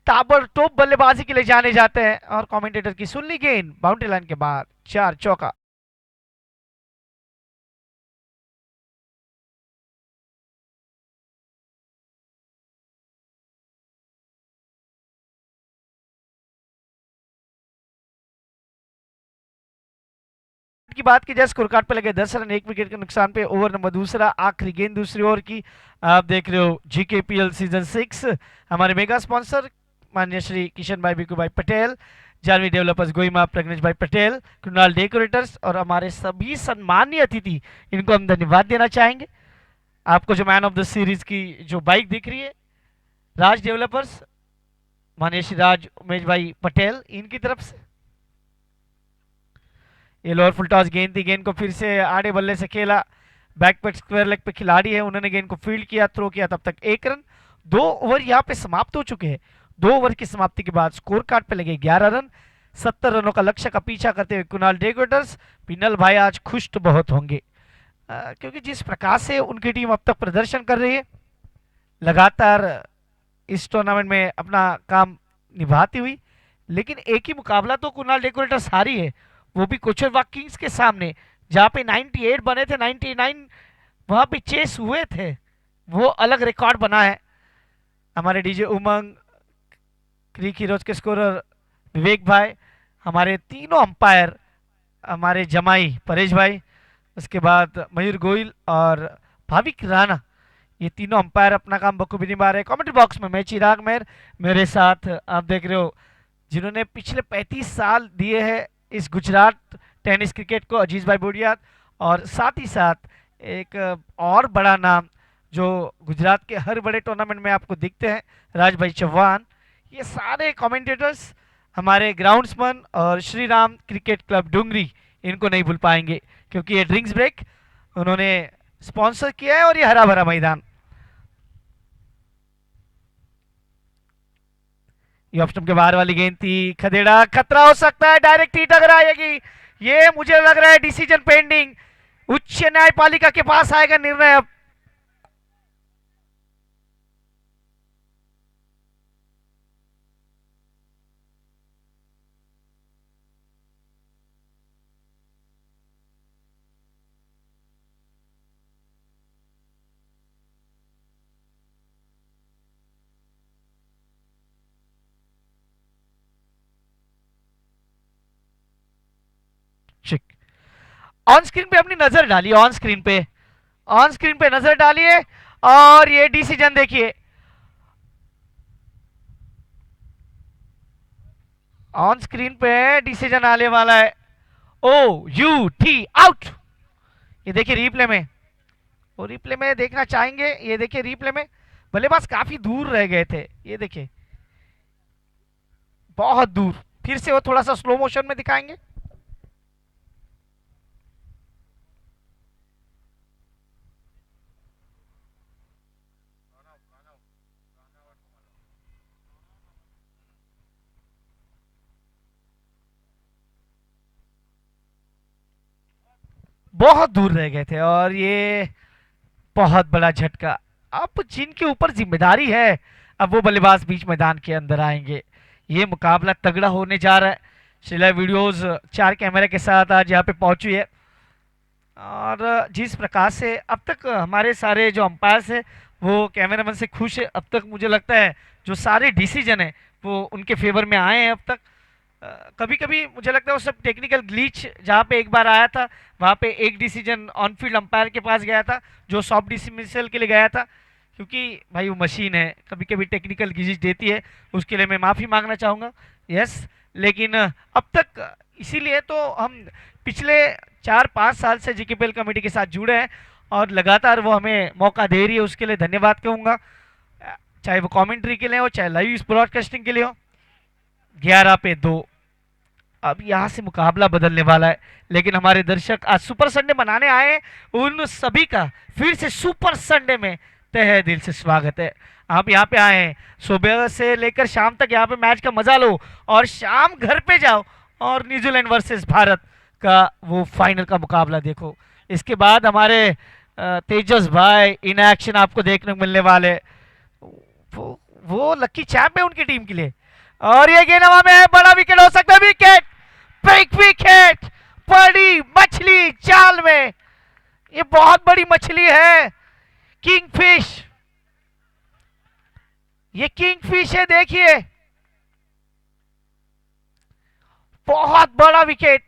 ताबड़तोड़ बल्लेबाजी के लिए जाने जाते हैं। और कमेंटेटर की सुन ली गेंद बाउंड्री लाइन के बाद 4 चौका। की बात की जाए, स्कोर कार्ड पे लगे 10 रन 1 विकेट के नुकसान पे। ओवर नंबर दूसरा, आखिरी गेंद दूसरी ओवर की। आप देख रहे हो जीकेपीएल सीजन 6। हमारे मेगा स्पॉन्सर माननीय श्री किशन भाई बिकू भाई पटेल, जानवी डेवलपर्स गोइमा प्रग्नेश भाई पटेल, कृणाल डेकोरेटर्स और हमारे सभी सम्मानीय अतिथि, इनको हम धन्यवाद देना चाहेंगे। आपको जो मैन ऑफ द सीरीज की जो बाइक दिख रही है, राज डेवलपर्स माननीय श्री राज उमेश भाई पटेल, इनकी तरफ से। ये लोअर फुल टॉस गेंद थी, गेंद को फिर से आड़े बल्ले से खेला। बैक पे स्क्वायर लेग पे खिलाड़ी है, उन्होंने गेंद को फील्ड किया, थ्रो किया, तब तक 1 रन। 2 ओवर यहाँ पे समाप्त हो चुके हैं। 2 ओवर की समाप्ति के बाद स्कोर कार्ड पे लगे 11 रन। 70 रनों का लक्ष्य का पीछा करते हुए कुणाल डेकोरेटर्स, पिनल भाई आज खुश तो बहुत होंगे, क्योंकि जिस प्रकार से उनकी टीम अब तक प्रदर्शन कर रही है, लगातार इस टूर्नामेंट में अपना काम निभाती हुई। लेकिन एक ही मुकाबला तो कुणाल डेकोरेटर्स हारी है, वो भी कोचरवा किंग्स के सामने, जहां पे 98 बने थे, 99 वहां पे चेस हुए थे, वो अलग रिकॉर्ड बना है। हमारे डीजे उमंग, क्रिक हीरोज के स्कोरर विवेक भाई, हमारे तीनों अंपायर, हमारे जमाई परेश भाई, उसके बाद मयूर गोयल और भाविक राणा, ये तीनों अंपायर अपना काम बखूबी निभा रहे हैं। कमेंट्री बॉक्स में मैं चिराग मेहर, मेरे साथ आप देख रहे हो जिन्होंने पिछले 35 साल दिए हैं इस गुजरात टेनिस क्रिकेट को, अजीज भाई बोडियात, और साथ ही साथ एक और बड़ा नाम जो गुजरात के हर बड़े टूर्नामेंट में आपको दिखते हैं, राज भाई चौहान। ये सारे कमेंटेटर्स हमारे ग्राउंड्समैन और श्री राम क्रिकेट क्लब डुंगरी, इनको नहीं भूल पाएंगे, क्योंकि ये ड्रिंक्स ब्रेक उन्होंने स्पॉन्सर किया है और ये हरा भरा मैदान। ये ऑप्शन के बाहर वाली गेंद थी, खदेड़ा, खतरा हो सकता है, डायरेक्ट ही टकराएगी। ये मुझे लग रहा है डिसीजन पेंडिंग, उच्च न्यायपालिका के पास आएगा निर्णय अब। ऑन स्क्रीन पे अपनी नजर डालिए, ऑन स्क्रीन पे नजर डालिए, और ये डिसीजन देखिए। ऑन स्क्रीन पे डिसीजन आने वाला है, OUT आउट। ये देखिए रिप्ले में, वो रिप्ले में देखना चाहेंगे। ये देखिए रिप्ले में बल्लेबाज काफी दूर रह गए थे, ये देखिए बहुत दूर। फिर से वो थोड़ा सा स्लो मोशन में दिखाएंगे। बहुत दूर रह गए थे, और ये बहुत बड़ा झटका। अब जिनके ऊपर जिम्मेदारी है, अब वो बल्लेबाज बीच मैदान के अंदर आएंगे। ये मुकाबला तगड़ा होने जा रहा है। श्रीला वीडियोस 4 कैमरे के साथ आज यहाँ पे पहुंची है, और जिस प्रकार से अब तक हमारे सारे जो अंपायर्स हैं वो कैमरामैन से खुश है। अब तक मुझे लगता है जो सारे डिसीजन है वो उनके फेवर में आए हैं अब तक। कभी कभी मुझे लगता है वो सब टेक्निकल ग्लिच, जहाँ पे एक बार आया था वहाँ पे एक डिसीजन ऑन फील्ड अंपायर के पास गया था जो सॉफ्ट डिसमिसल के लिए गया था, क्योंकि भाई वो मशीन है, कभी कभी टेक्निकल ग्लिच देती है, उसके लिए मैं माफ़ी मांगना चाहूँगा। यस, लेकिन अब तक इसीलिए तो हम पिछले 4-5 साल से जीकेपीएल कमेटी के साथ जुड़े हैं, और लगातार वो हमें मौका दे रही है, उसके लिए धन्यवाद कहूँगा। चाहे वो कमेंट्री के लिए हो, चाहे लाइव ब्रॉडकास्टिंग के लिए हो। 11 पे 2, अब यहाँ से मुकाबला बदलने वाला है। लेकिन हमारे दर्शक आज सुपर संडे मनाने आए, उन सभी का फिर से सुपर संडे में तहे दिल से स्वागत है। आप यहाँ पे आए हैं, सुबह से लेकर शाम तक यहाँ पे मैच का मजा लो, और शाम घर पे जाओ और न्यूजीलैंड वर्सेस भारत का वो फाइनल का मुकाबला देखो। इसके बाद हमारे तेजस भाई इन एक्शन आपको देखने को मिलने वाले, वो लकी चैंप है उनकी टीम के लिए। और ये गेंद हवा में है, बड़ा विकेट हो सकता है, विकेट, बिग विकेट, बड़ी मछली जाल में, ये बहुत बड़ी मछली है, किंगफिश, ये किंगफिश है देखिए, बहुत बड़ा विकेट।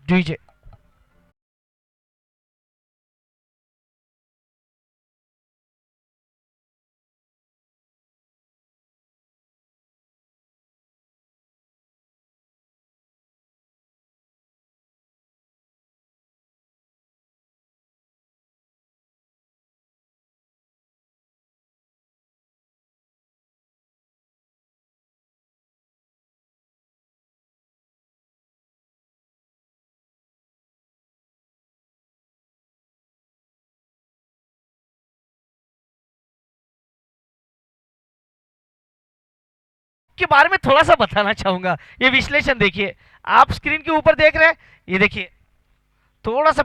डीजे के बारे में थोड़ा सा बताना चाहूंगा। ये विश्लेषण देखिए, आप स्क्रीन के ऊपर देख रहे हैं, ये देखिए थोड़ा सा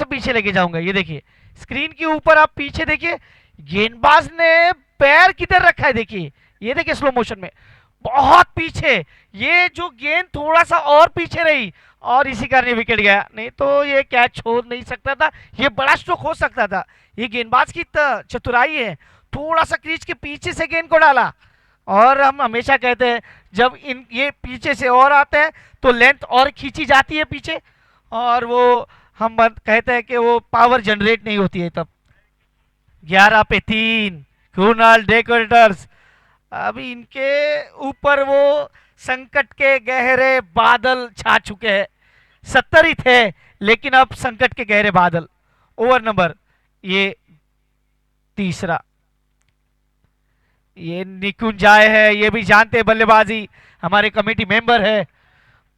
पीछे लेके जाऊंगा, ये देखिए स्क्रीन के ऊपर आप पीछे देखिए, गेंदबाज ने पैर किधर रखा है देखिए, ये देखिए स्लो मोशन में, बहुत पीछे, ये जो गेंद थोड़ा सा और पीछे रही और इसी कारण विकेट गया, नहीं तो ये कैच छोड़ नहीं सकता था, ये बड़ा स्ट्रोक हो सकता था। ये गेंदबाज की चतुराई है, थोड़ा सा क्रीज के पीछे से गेंद को डाला। और हम हमेशा कहते हैं जब इन ये पीछे से और आते हैं तो लेंथ और खींची जाती है पीछे, और वो हम कहते हैं कि वो पावर जनरेट नहीं होती है तब। 11 पे 3 कुणाल डेकोरेटर्स, अभी इनके ऊपर वो संकट के गहरे बादल छा चुके हैं। 70 ही थे लेकिन अब संकट के गहरे बादल। ओवर नंबर ये तीसरा, ये निकुंजाय है, ये भी जानते हैं बल्लेबाजी, हमारे कमेटी मेंबर है।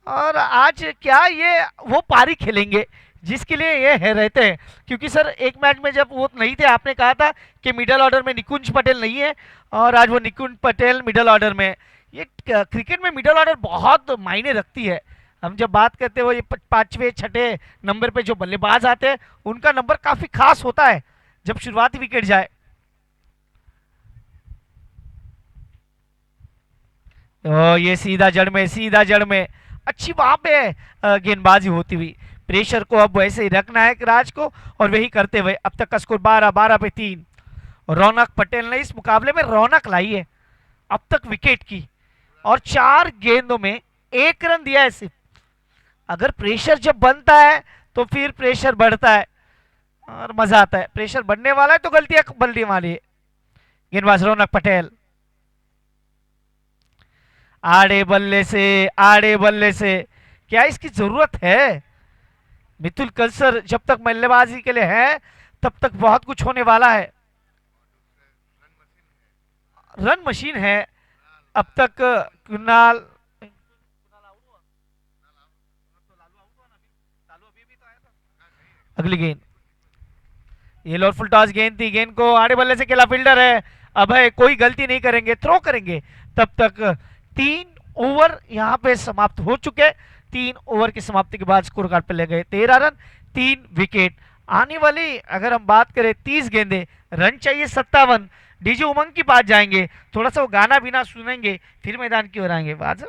और आज क्या ये वो पारी खेलेंगे जिसके लिए ये है रहते हैं, क्योंकि सर एक मैच में जब वो नहीं थे आपने कहा था कि मिडल ऑर्डर में निकुंज पटेल नहीं है, और आज वो निकुंज पटेल मिडल ऑर्डर में। ये क्रिकेट में मिडल ऑर्डर बहुत मायने रखती है। हम जब बात करते हैं वो ये 5वें 6ठे नंबर पे जो बल्लेबाज आते हैं उनका नंबर काफी खास होता है जब शुरुआती विकेट जाए। ये सीधा जड़ में अच्छी वहां पे गेंदबाजी होती हुई, प्रेशर को अब वैसे ही रखना है राज को, और वही करते हुए अब तक का स्कोर 12 पे 3। रौनक पटेल ने इस मुकाबले में रौनक लाई है अब तक विकेट की, और 4 गेंदों में 1 रन दिया है सिर्फ। अगर प्रेशर जब बनता है तो फिर प्रेशर बढ़ता है और मजा आता है, प्रेशर बढ़ने वाला है तो गलतियां बनने वाली है। गेंदबाज रौनक पटेल आड़े बल्ले से क्या इसकी जरूरत है? मितुल कलसर जब तक बल्लेबाजी के लिए है तब तक बहुत कुछ होने वाला है। रन मशीन है अब तक। कुणाल अगली गेंद, ये लोअर फुल टॉस गेंद थी, गेंद को आड़े बल्ले से खेला, फील्डर है अभय, कोई गलती नहीं करेंगे, थ्रो करेंगे। तब तक 3 ओवर यहां पे समाप्त हो चुके। 3 ओवर की समाप्ति के बाद स्कोर कार्ड पे ले गए 13 रन 3 विकेट। आने वाली अगर हम बात करें 30 गेंदे, रन चाहिए 57। डीजे उमंग की बात जाएंगे, थोड़ा सा वो गाना भी ना सुनेंगे फिर मैदान की ओर आएंगे। बात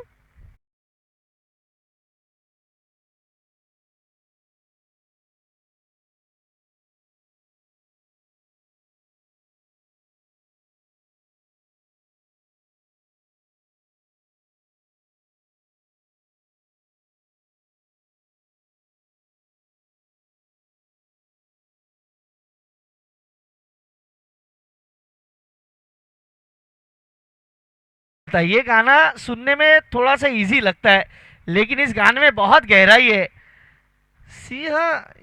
ये गाना सुनने में थोड़ा सा इजी लगता है लेकिन इस गाने में बहुत गहराई है। सिंह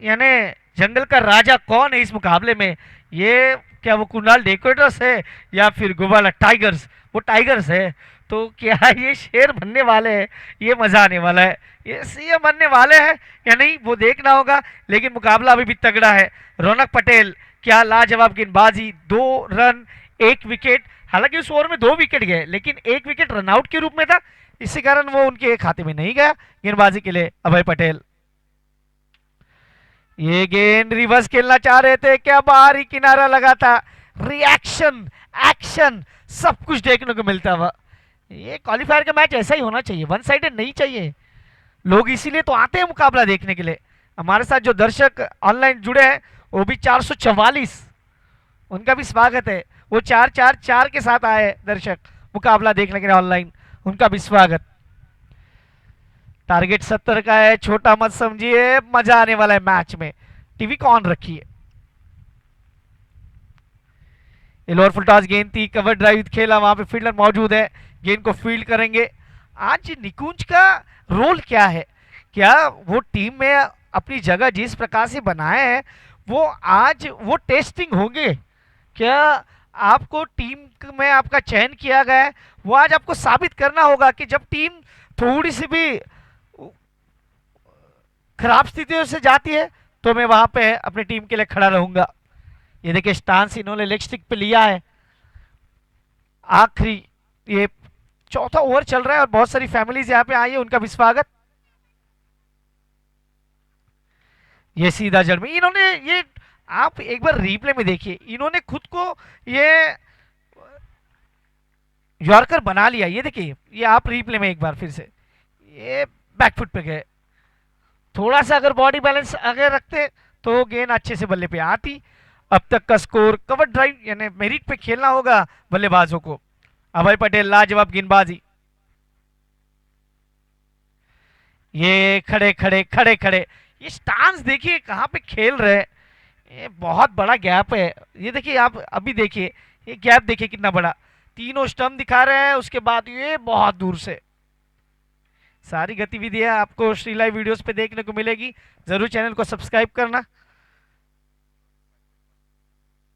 यानी जंगल का राजा कौन है इस मुकाबले में? ये क्या वो कुणाल डेकोरेटर्स है या फिर गोवाला टाइगर्स? वो टाइगर्स है तो क्या ये शेर बनने वाले हैं? ये मजा आने वाला है। ये सिंह बनने वाले हैं या नहीं वो देखना होगा, लेकिन मुकाबला अभी भी तगड़ा है। रौनक पटेल क्या लाजवाब गेंदबाजी, 2 रन 1 विकेट। हालांकि उस ओवर में 2 विकेट गए लेकिन 1 विकेट रनआउट के रूप में था, इसी कारण वो उनके खाते में नहीं गया गेंदबाजी के लिए अभय पटेल। ये गेंद रिवर्स खेलना चाह रहे थे, क्या बाहरी किनारा लगा था, रिएक्शन एक्शन सब कुछ देखने को मिलता हुआ। ये क्वालिफायर का मैच ऐसा ही होना चाहिए, वन साइडेड नहीं चाहिए। लोग इसीलिए तो आते हैं मुकाबला देखने के लिए। हमारे साथ जो दर्शक ऑनलाइन जुड़े हैं वो भी 444, उनका भी स्वागत है। वो 444 के साथ आए दर्शक मुकाबला देखने के लिए ऑनलाइन, उनका भी स्वागत। टारगेट 70 का है, छोटा मत समझिए, मजा आने वाला है मैच में, टीवी को ऑन रखिए। लोअर फुल टॉस गेंद थी, कवर ड्राइव खेला, वहां पे फील्डर मौजूद है, गेंद को फील्ड करेंगे। आज निकुंज का रोल क्या है, क्या वो टीम में अपनी जगह जिस प्रकार से बनाए हैं वो आज वो टेस्टिंग होंगे? क्या आपको टीम में आपका चयन किया गया है वो आज आपको साबित करना होगा कि जब टीम थोड़ी सी भी खराब स्थितियों से जाती है तो मैं वहां पे अपनी टीम के लिए खड़ा रहूंगा। ये देखिए स्टांस इन्होंने लेग स्टिक पे लिया है। आखिरी ये चौथा ओवर चल रहा है और बहुत सारी फैमिलीज यहाँ पे आई है, उनका भी स्वागत। ये सीधा जड़ में इन्होंने, ये आप एक बार रिप्ले में देखिए, इन्होंने खुद को ये यॉर्कर बना लिया। ये देखिए, ये आप रिप्ले में एक बार फिर से, ये बैकफुट पे गए, थोड़ा सा अगर बॉडी बैलेंस अगर रखते तो गेंद अच्छे से बल्ले पे आती। अब तक का स्कोर, कवर ड्राइव यानी मेरिट पे खेलना होगा बल्लेबाजों को। अभय पटेल लाजवाब गेंदबाजी। ये खड़े खड़े खड़े खड़े, ये स्टांस देखिए कहां पे खेल रहे हैं, ये बहुत बड़ा गैप है। ये देखिए आप अभी देखिए, ये गैप देखिए कितना बड़ा, तीनों स्टंप दिखा रहे हैं, उसके बाद ये बहुत दूर से। सारी गतिविधियां आपको श्री लाइव वीडियोस पे देखने को मिलेगी, जरूर चैनल को सब्सक्राइब करना।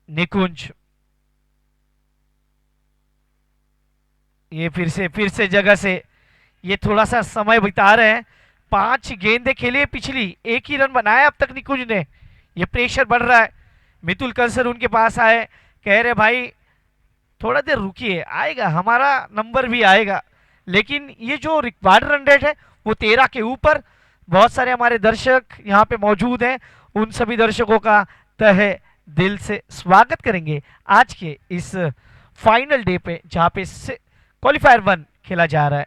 निकुंज ये फिर से जगह से ये थोड़ा सा समय बिता रहे हैं। 5 गेंदें खेली पिछली, 1 ही रन बनाया अब तक निकुंज ने। ये प्रेशर बढ़ रहा है। मितुल कलसर उनके पास आए, कह रहे भाई थोड़ा देर रुकिए, आएगा हमारा नंबर भी आएगा। लेकिन ये जो रिक्वायर्ड रन रेट है वो 13 के ऊपर। बहुत सारे हमारे दर्शक यहाँ पे मौजूद हैं, उन सभी दर्शकों का तहे दिल से स्वागत करेंगे आज के इस फाइनल डे पे जहां पे क्वालिफायर 1 खेला जा रहा है।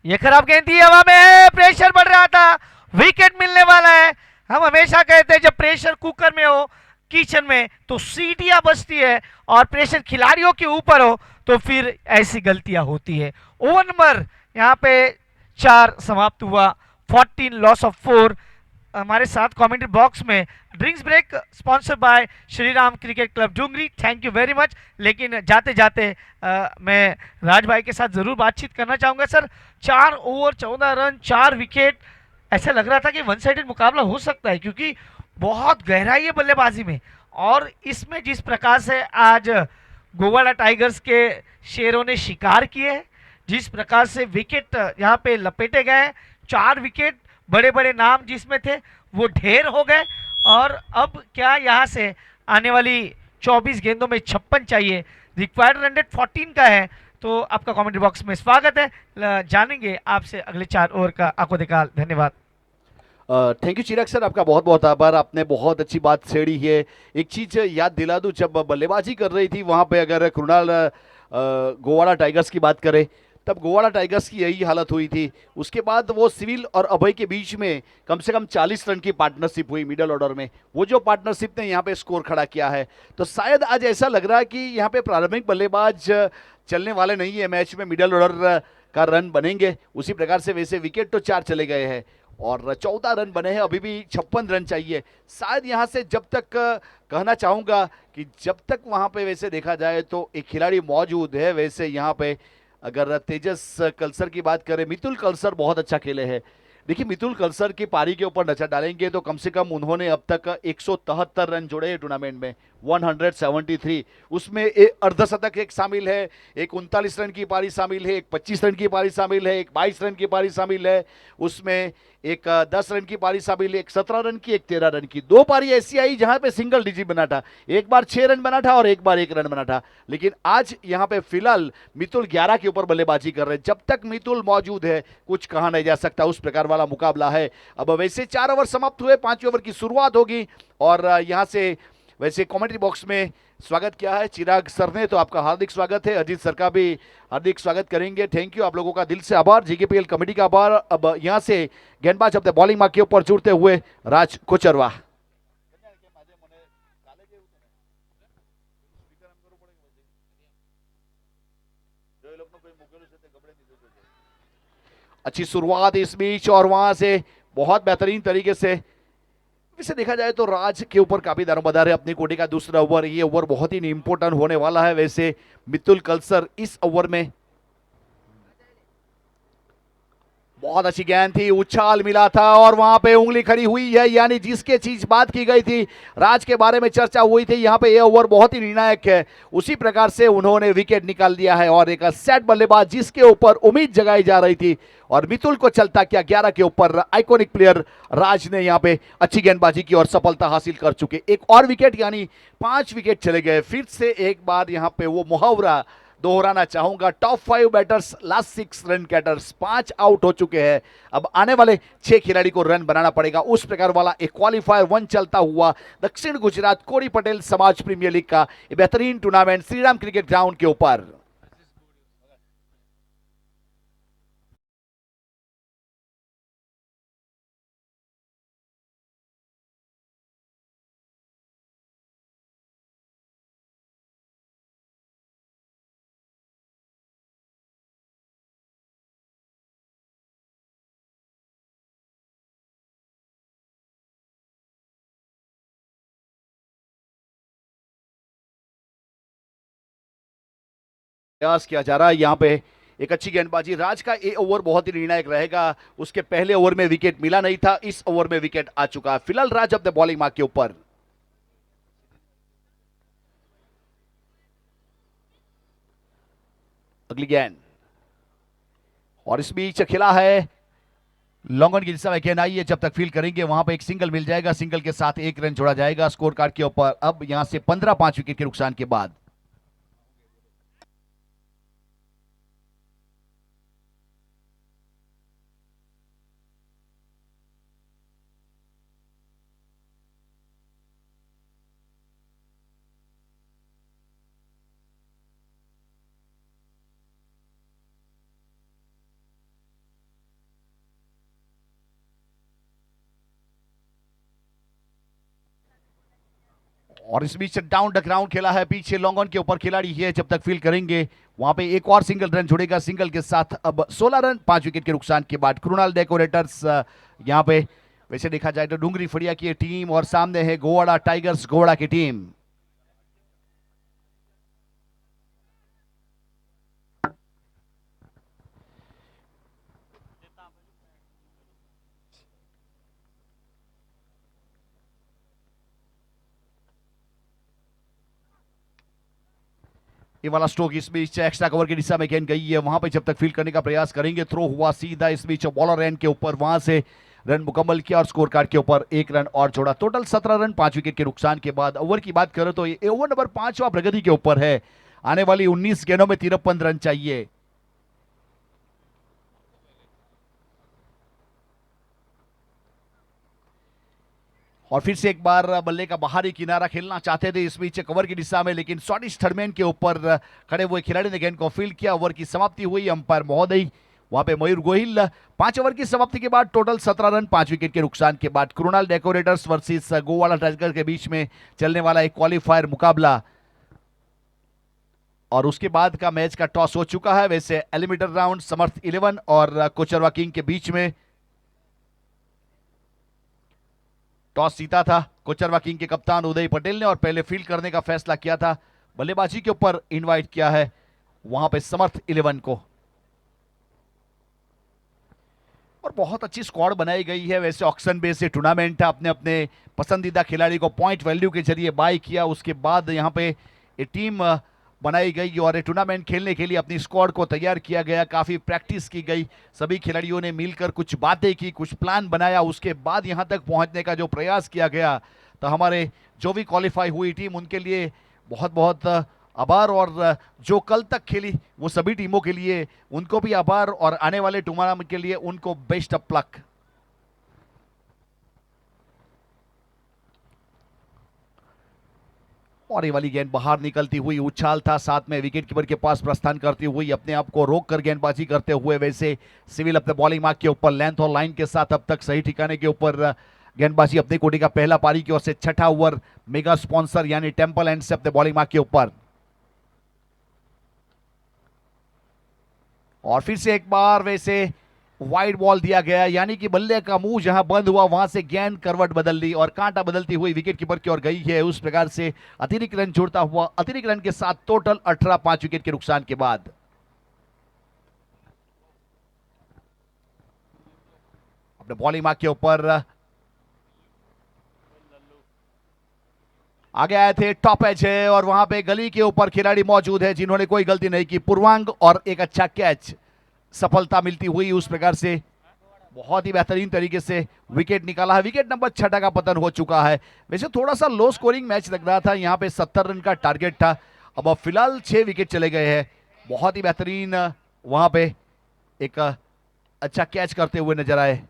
ये खराब गेंद थी, हवा में है, प्रेशर बढ़ रहा था, विकेट मिलने वाला है। हम हमेशा कहते हैं जब प्रेशर कुकर में हो, किचन में, तो सीटियां बजती है, और प्रेशर खिलाड़ियों के ऊपर हो तो फिर ऐसी गलतियां होती है। ओवर नंबर यहाँ पे 4 समाप्त हुआ, 14 लॉस ऑफ 4। हमारे साथ कमेंट्री बॉक्स में drinks break sponsor by Shri Ram cricket club Dungri, thank you very much. लेकिन जाते जाते मैं राज भाई के साथ जरूर बातचीत करना चाहूंगा। सर, 4 ओवर 14 रन 4 विकेट, ऐसा लग रहा था कि वन साइडेड मुकाबला हो सकता है, क्योंकि बहुत गहराई है बल्लेबाजी में। और इसमें जिस प्रकार से आज गोवाड़ा टाइगर्स के शेरों ने शिकार किए हैं, जिस प्रकार से विकेट यहाँ पे लपेटे गए, 4 विकेट, बड़े बड़े नाम जिसमें थे वो ढेर हो गए। और अब क्या यहाँ से आने वाली 24 गेंदों में 56 चाहिए, रिक्वायर्ड रन रेट 14 का है। तो आपका कमेंट बॉक्स में स्वागत है, जानेंगे आपसे अगले 4 ओवर का आंखों दिखाल। धन्यवाद। थैंक यू चिराग सर, आपका बहुत बहुत आभार, आपने बहुत अच्छी बात छेड़ी है। एक चीज़ याद दिला दूं, जब बल्लेबाजी कर रही थी वहाँ पे, अगर कृणाल गोवाड़ा टाइगर्स की बात करें तब गोवाड़ा टाइगर्स की यही हालत हुई थी। उसके बाद वो सिविल और अभय के बीच में कम से कम 40 रन की पार्टनरशिप हुई मिडल ऑर्डर में, वो जो पार्टनरशिप ने यहाँ पे स्कोर खड़ा किया है। तो शायद आज ऐसा लग रहा है कि यहाँ पे प्रारंभिक बल्लेबाज चलने वाले नहीं है मैच में, मिडल ऑर्डर का रन बनेंगे। उसी प्रकार से वैसे विकेट तो 4 चले गए हैं और 14 रन बने हैं, अभी भी 56 रन चाहिए। शायद यहाँ से जब तक कहना चाहूँगा कि जब तक वहाँ पे वैसे देखा जाए तो एक खिलाड़ी मौजूद है। वैसे यहाँ पे अगर तेजस कलसर की बात करें, मितुल कलसर बहुत अच्छा खेले हैं, देखिए मितुल कलसर की पारी के ऊपर नजर डालेंगे तो कम से कम उन्होंने अब तक 173 रन जोड़े हैं टूर्नामेंट में, 173। उसमें एक अर्धशतक एक शामिल है, एक 39 रन की पारी शामिल है, एक 25 रन की पारी शामिल है, एक 22 रन की पारी शामिल है, उसमें एक 10 रन की पारी शामिल है, एक 17 रन की, एक 13 रन की। दो पारी ऐसी आई जहां पे सिंगल डिजिट बना था, एक बार 6 रन बना था और एक बार 1 रन बना था। लेकिन आज यहां पे फिलहाल मितुल 11 के ऊपर बल्लेबाजी कर रहे हैं। जब तक मितुल मौजूद है कुछ कहा नहीं जा सकता, उस प्रकार वाला मुकाबला है। अब वैसे 4 ओवर समाप्त हुए, 5वें ओवर की शुरुआत होगी और यहां से वैसे कमेंट्री बॉक्स में स्वागत किया है चिराग सर ने, तो आपका हार्दिक स्वागत है। अजीत सर का भी हार्दिक स्वागत करेंगे। थैंक यू, आप लोगों का दिल से आभार, जीकेपीएल कमेटी का आभार। अब यहां से गेंदबाज अपने बॉलिंग मार्क के ऊपर जुड़ते हुए राज कोचरवा। अच्छी शुरुआत इस बीच और वहां से बहुत बेहतरीन तरीके से इसे देखा जाए तो राज के ऊपर काफी दारोमदार है। अपनी कोटी का दूसरा ओवर, ये ओवर बहुत ही इंपॉर्टेंट होने वाला है। वैसे मितुल कलसर इस ओवर में बहुत अच्छी गेंद थी, उछाल मिला था और वहां पे उंगली खड़ी हुई है, यानी जिसके चीज बात की गई थी, राज के बारे में चर्चा हुई थी, यहाँ पे ये ओवर बहुत ही निर्णायक है। उसी प्रकार से उन्होंने विकेट निकाल दिया है और एक सेट बल्लेबाज जिसके ऊपर उम्मीद जगाई जा रही थी और मितुल को चलता क्या 11 के ऊपर आइकॉनिक प्लेयर राज ने यहाँ पे अच्छी गेंदबाजी की और सफलता हासिल कर चुके। एक और विकेट यानी 5 विकेट चले गए। फिर से एक बार यहाँ पे वो मुहावरा दोहराना चाहूंगा, टॉप 5 बैटर्स लास्ट 6 रन कैटर्स, 5 आउट हो चुके हैं। अब आने वाले 6 खिलाड़ी को रन बनाना पड़ेगा। उस प्रकार वाला एक क्वालिफायर 1 चलता हुआ दक्षिण गुजरात कोरी पटेल समाज प्रीमियर लीग का बेहतरीन टूर्नामेंट श्रीराम क्रिकेट ग्राउंड के ऊपर। प्रयास किया जा रहा है यहाँ पे एक अच्छी गेंदबाजी राज का। ये ओवर बहुत ही निर्णायक रहेगा। उसके पहले ओवर में विकेट मिला नहीं था, इस ओवर में विकेट आ चुका है। फिलहाल राज अपने बॉलिंग मार्क के ऊपर। अगली गेंद और इस बीच खिला है लॉन्ग ऑन की दिशा में गेंद आई है। जब तक फील्ड करेंगे वहां पे एक सिंगल मिल जाएगा, सिंगल के साथ 1 रन जोड़ा जाएगा स्कोर कार्ड के ऊपर। अब यहां से 15 5 विकेट के नुकसान के बाद और इस बीच डाउन द ग्राउंड खेला है, पीछे लॉन्ग ऑन के ऊपर खिलाड़ी है। जब तक फील्ड करेंगे वहां पे एक और सिंगल रन जुड़ेगा, सिंगल के साथ अब 16 रन 5 विकेट के नुकसान के बाद। कृणाल डेकोरेटर्स यहां पे वैसे देखा जाए तो डूंगरी फड़िया की टीम और सामने है गोवाड़ा टाइगर्स गोवाड़ा की टीम। ये वाला स्ट्रोक इस बीच एक्स्ट्रा कवर की दिशा में गेंद गई है, वहां पे जब तक फील्ड करने का प्रयास करेंगे, थ्रो हुआ सीधा इस बीच बॉलर एंड के ऊपर, वहां से रन मुकम्मल किया और स्कोर कार्ड के ऊपर 1 रन और जोड़ा। टोटल 17 रन 5 विकेट के नुकसान के बाद। ओवर की बात करें तो ये ओवर नंबर 5वां प्रगति के ऊपर है। आने वाली 19 गेंदों में 53 रन चाहिए। और फिर से एक बार बल्ले का बाहरी किनारा खेलना चाहते थे इस बीच कवर की दिशा में, लेकिन सॉडिश थर्डमैन के ऊपर खड़े हुए खिलाड़ी ने गेंद को फील्ड किया। ओवर की समाप्ति हुई, अंपायर महोदय वहां पे मयूर गोहिल। 5 ओवर की समाप्ति के बाद टोटल 17 रन 5 विकेट के नुकसान के बाद। कृणाल डेकोरेटर्स वर्सेस गोवाड़ा टाइगर के बीच में चलने वाला एक क्वालिफायर मुकाबला और उसके बाद का मैच का टॉस हो चुका है। वैसे एलिमिनेटर राउंड समर्थ 11 और कोचरवा किंग के बीच में टॉस जीता था कोचरवा किंग के कप्तान उदय पटेल ने और पहले फील्ड करने का फैसला किया था। बल्लेबाजी के ऊपर इनवाइट किया है वहां पे समर्थ 11 को। और बहुत अच्छी स्क्वाड बनाई गई है। वैसे ऑक्शन बेस से टूर्नामेंट है, अपने अपने पसंदीदा खिलाड़ी को पॉइंट वैल्यू के जरिए बाय किया, उसके बाद यहाँ पे एक टीम बनाई गई और टूर्नामेंट खेलने के लिए अपनी स्क्वाड को तैयार किया गया। काफ़ी प्रैक्टिस की गई, सभी खिलाड़ियों ने मिलकर कुछ बातें की, कुछ प्लान बनाया, उसके बाद यहाँ तक पहुँचने का जो प्रयास किया गया। तो हमारे जो भी क्वालिफाई हुई टीम, उनके लिए बहुत बहुत आभार, और जो कल तक खेली वो सभी टीमों के लिए उनको भी आभार, और आने वाले टूर्नामेंट के लिए उनको बेस्ट ऑफ लक। और ये वाली गेंद बाहर निकलती हुई, उछाल था साथ में विकेट कीपर के पास प्रस्थान करती हुई, अपने आप को रोक कर गेंदबाजी करते हुए। वैसे सिविल अपने बॉलिंग मार्क के ऊपर लेंथ और लाइन के साथ अब तक सही ठिकाने के ऊपर गेंदबाजी अपनी कोटी का पहला पारी की ओर से। छठा ओवर मेगा स्पॉन्सर यानी टेम्पल एंड से अपने बॉलिंग मार्क के ऊपर, और फिर से एक बार वैसे वाइड बॉल दिया गया, यानी कि बल्ले का मुंह जहां बंद हुआ वहां से गेंद करवट बदल ली और कांटा बदलती हुई विकेट कीपर की ओर गई है। उस प्रकार से अतिरिक्त रन जोड़ता हुआ, अतिरिक्त रन के साथ टोटल 18, 5 विकेट के नुकसान के बाद। अपने बॉलिंग मार्क के ऊपर आगे आए थे, टॉप एज है और वहां पे गली के ऊपर खिलाड़ी मौजूद है जिन्होंने कोई गलती नहीं की, पूर्वांग, और एक अच्छा कैच, सफलता मिलती हुई। उस प्रकार से बहुत ही बेहतरीन तरीके से विकेट निकाला है। विकेट नंबर 6 का पतन हो चुका है। वैसे थोड़ा सा लो स्कोरिंग मैच लग रहा था, यहाँ पे 70 रन का टारगेट था, अब फिलहाल 6 विकेट चले गए हैं। बहुत ही बेहतरीन वहां पे एक अच्छा कैच करते हुए नजर आए।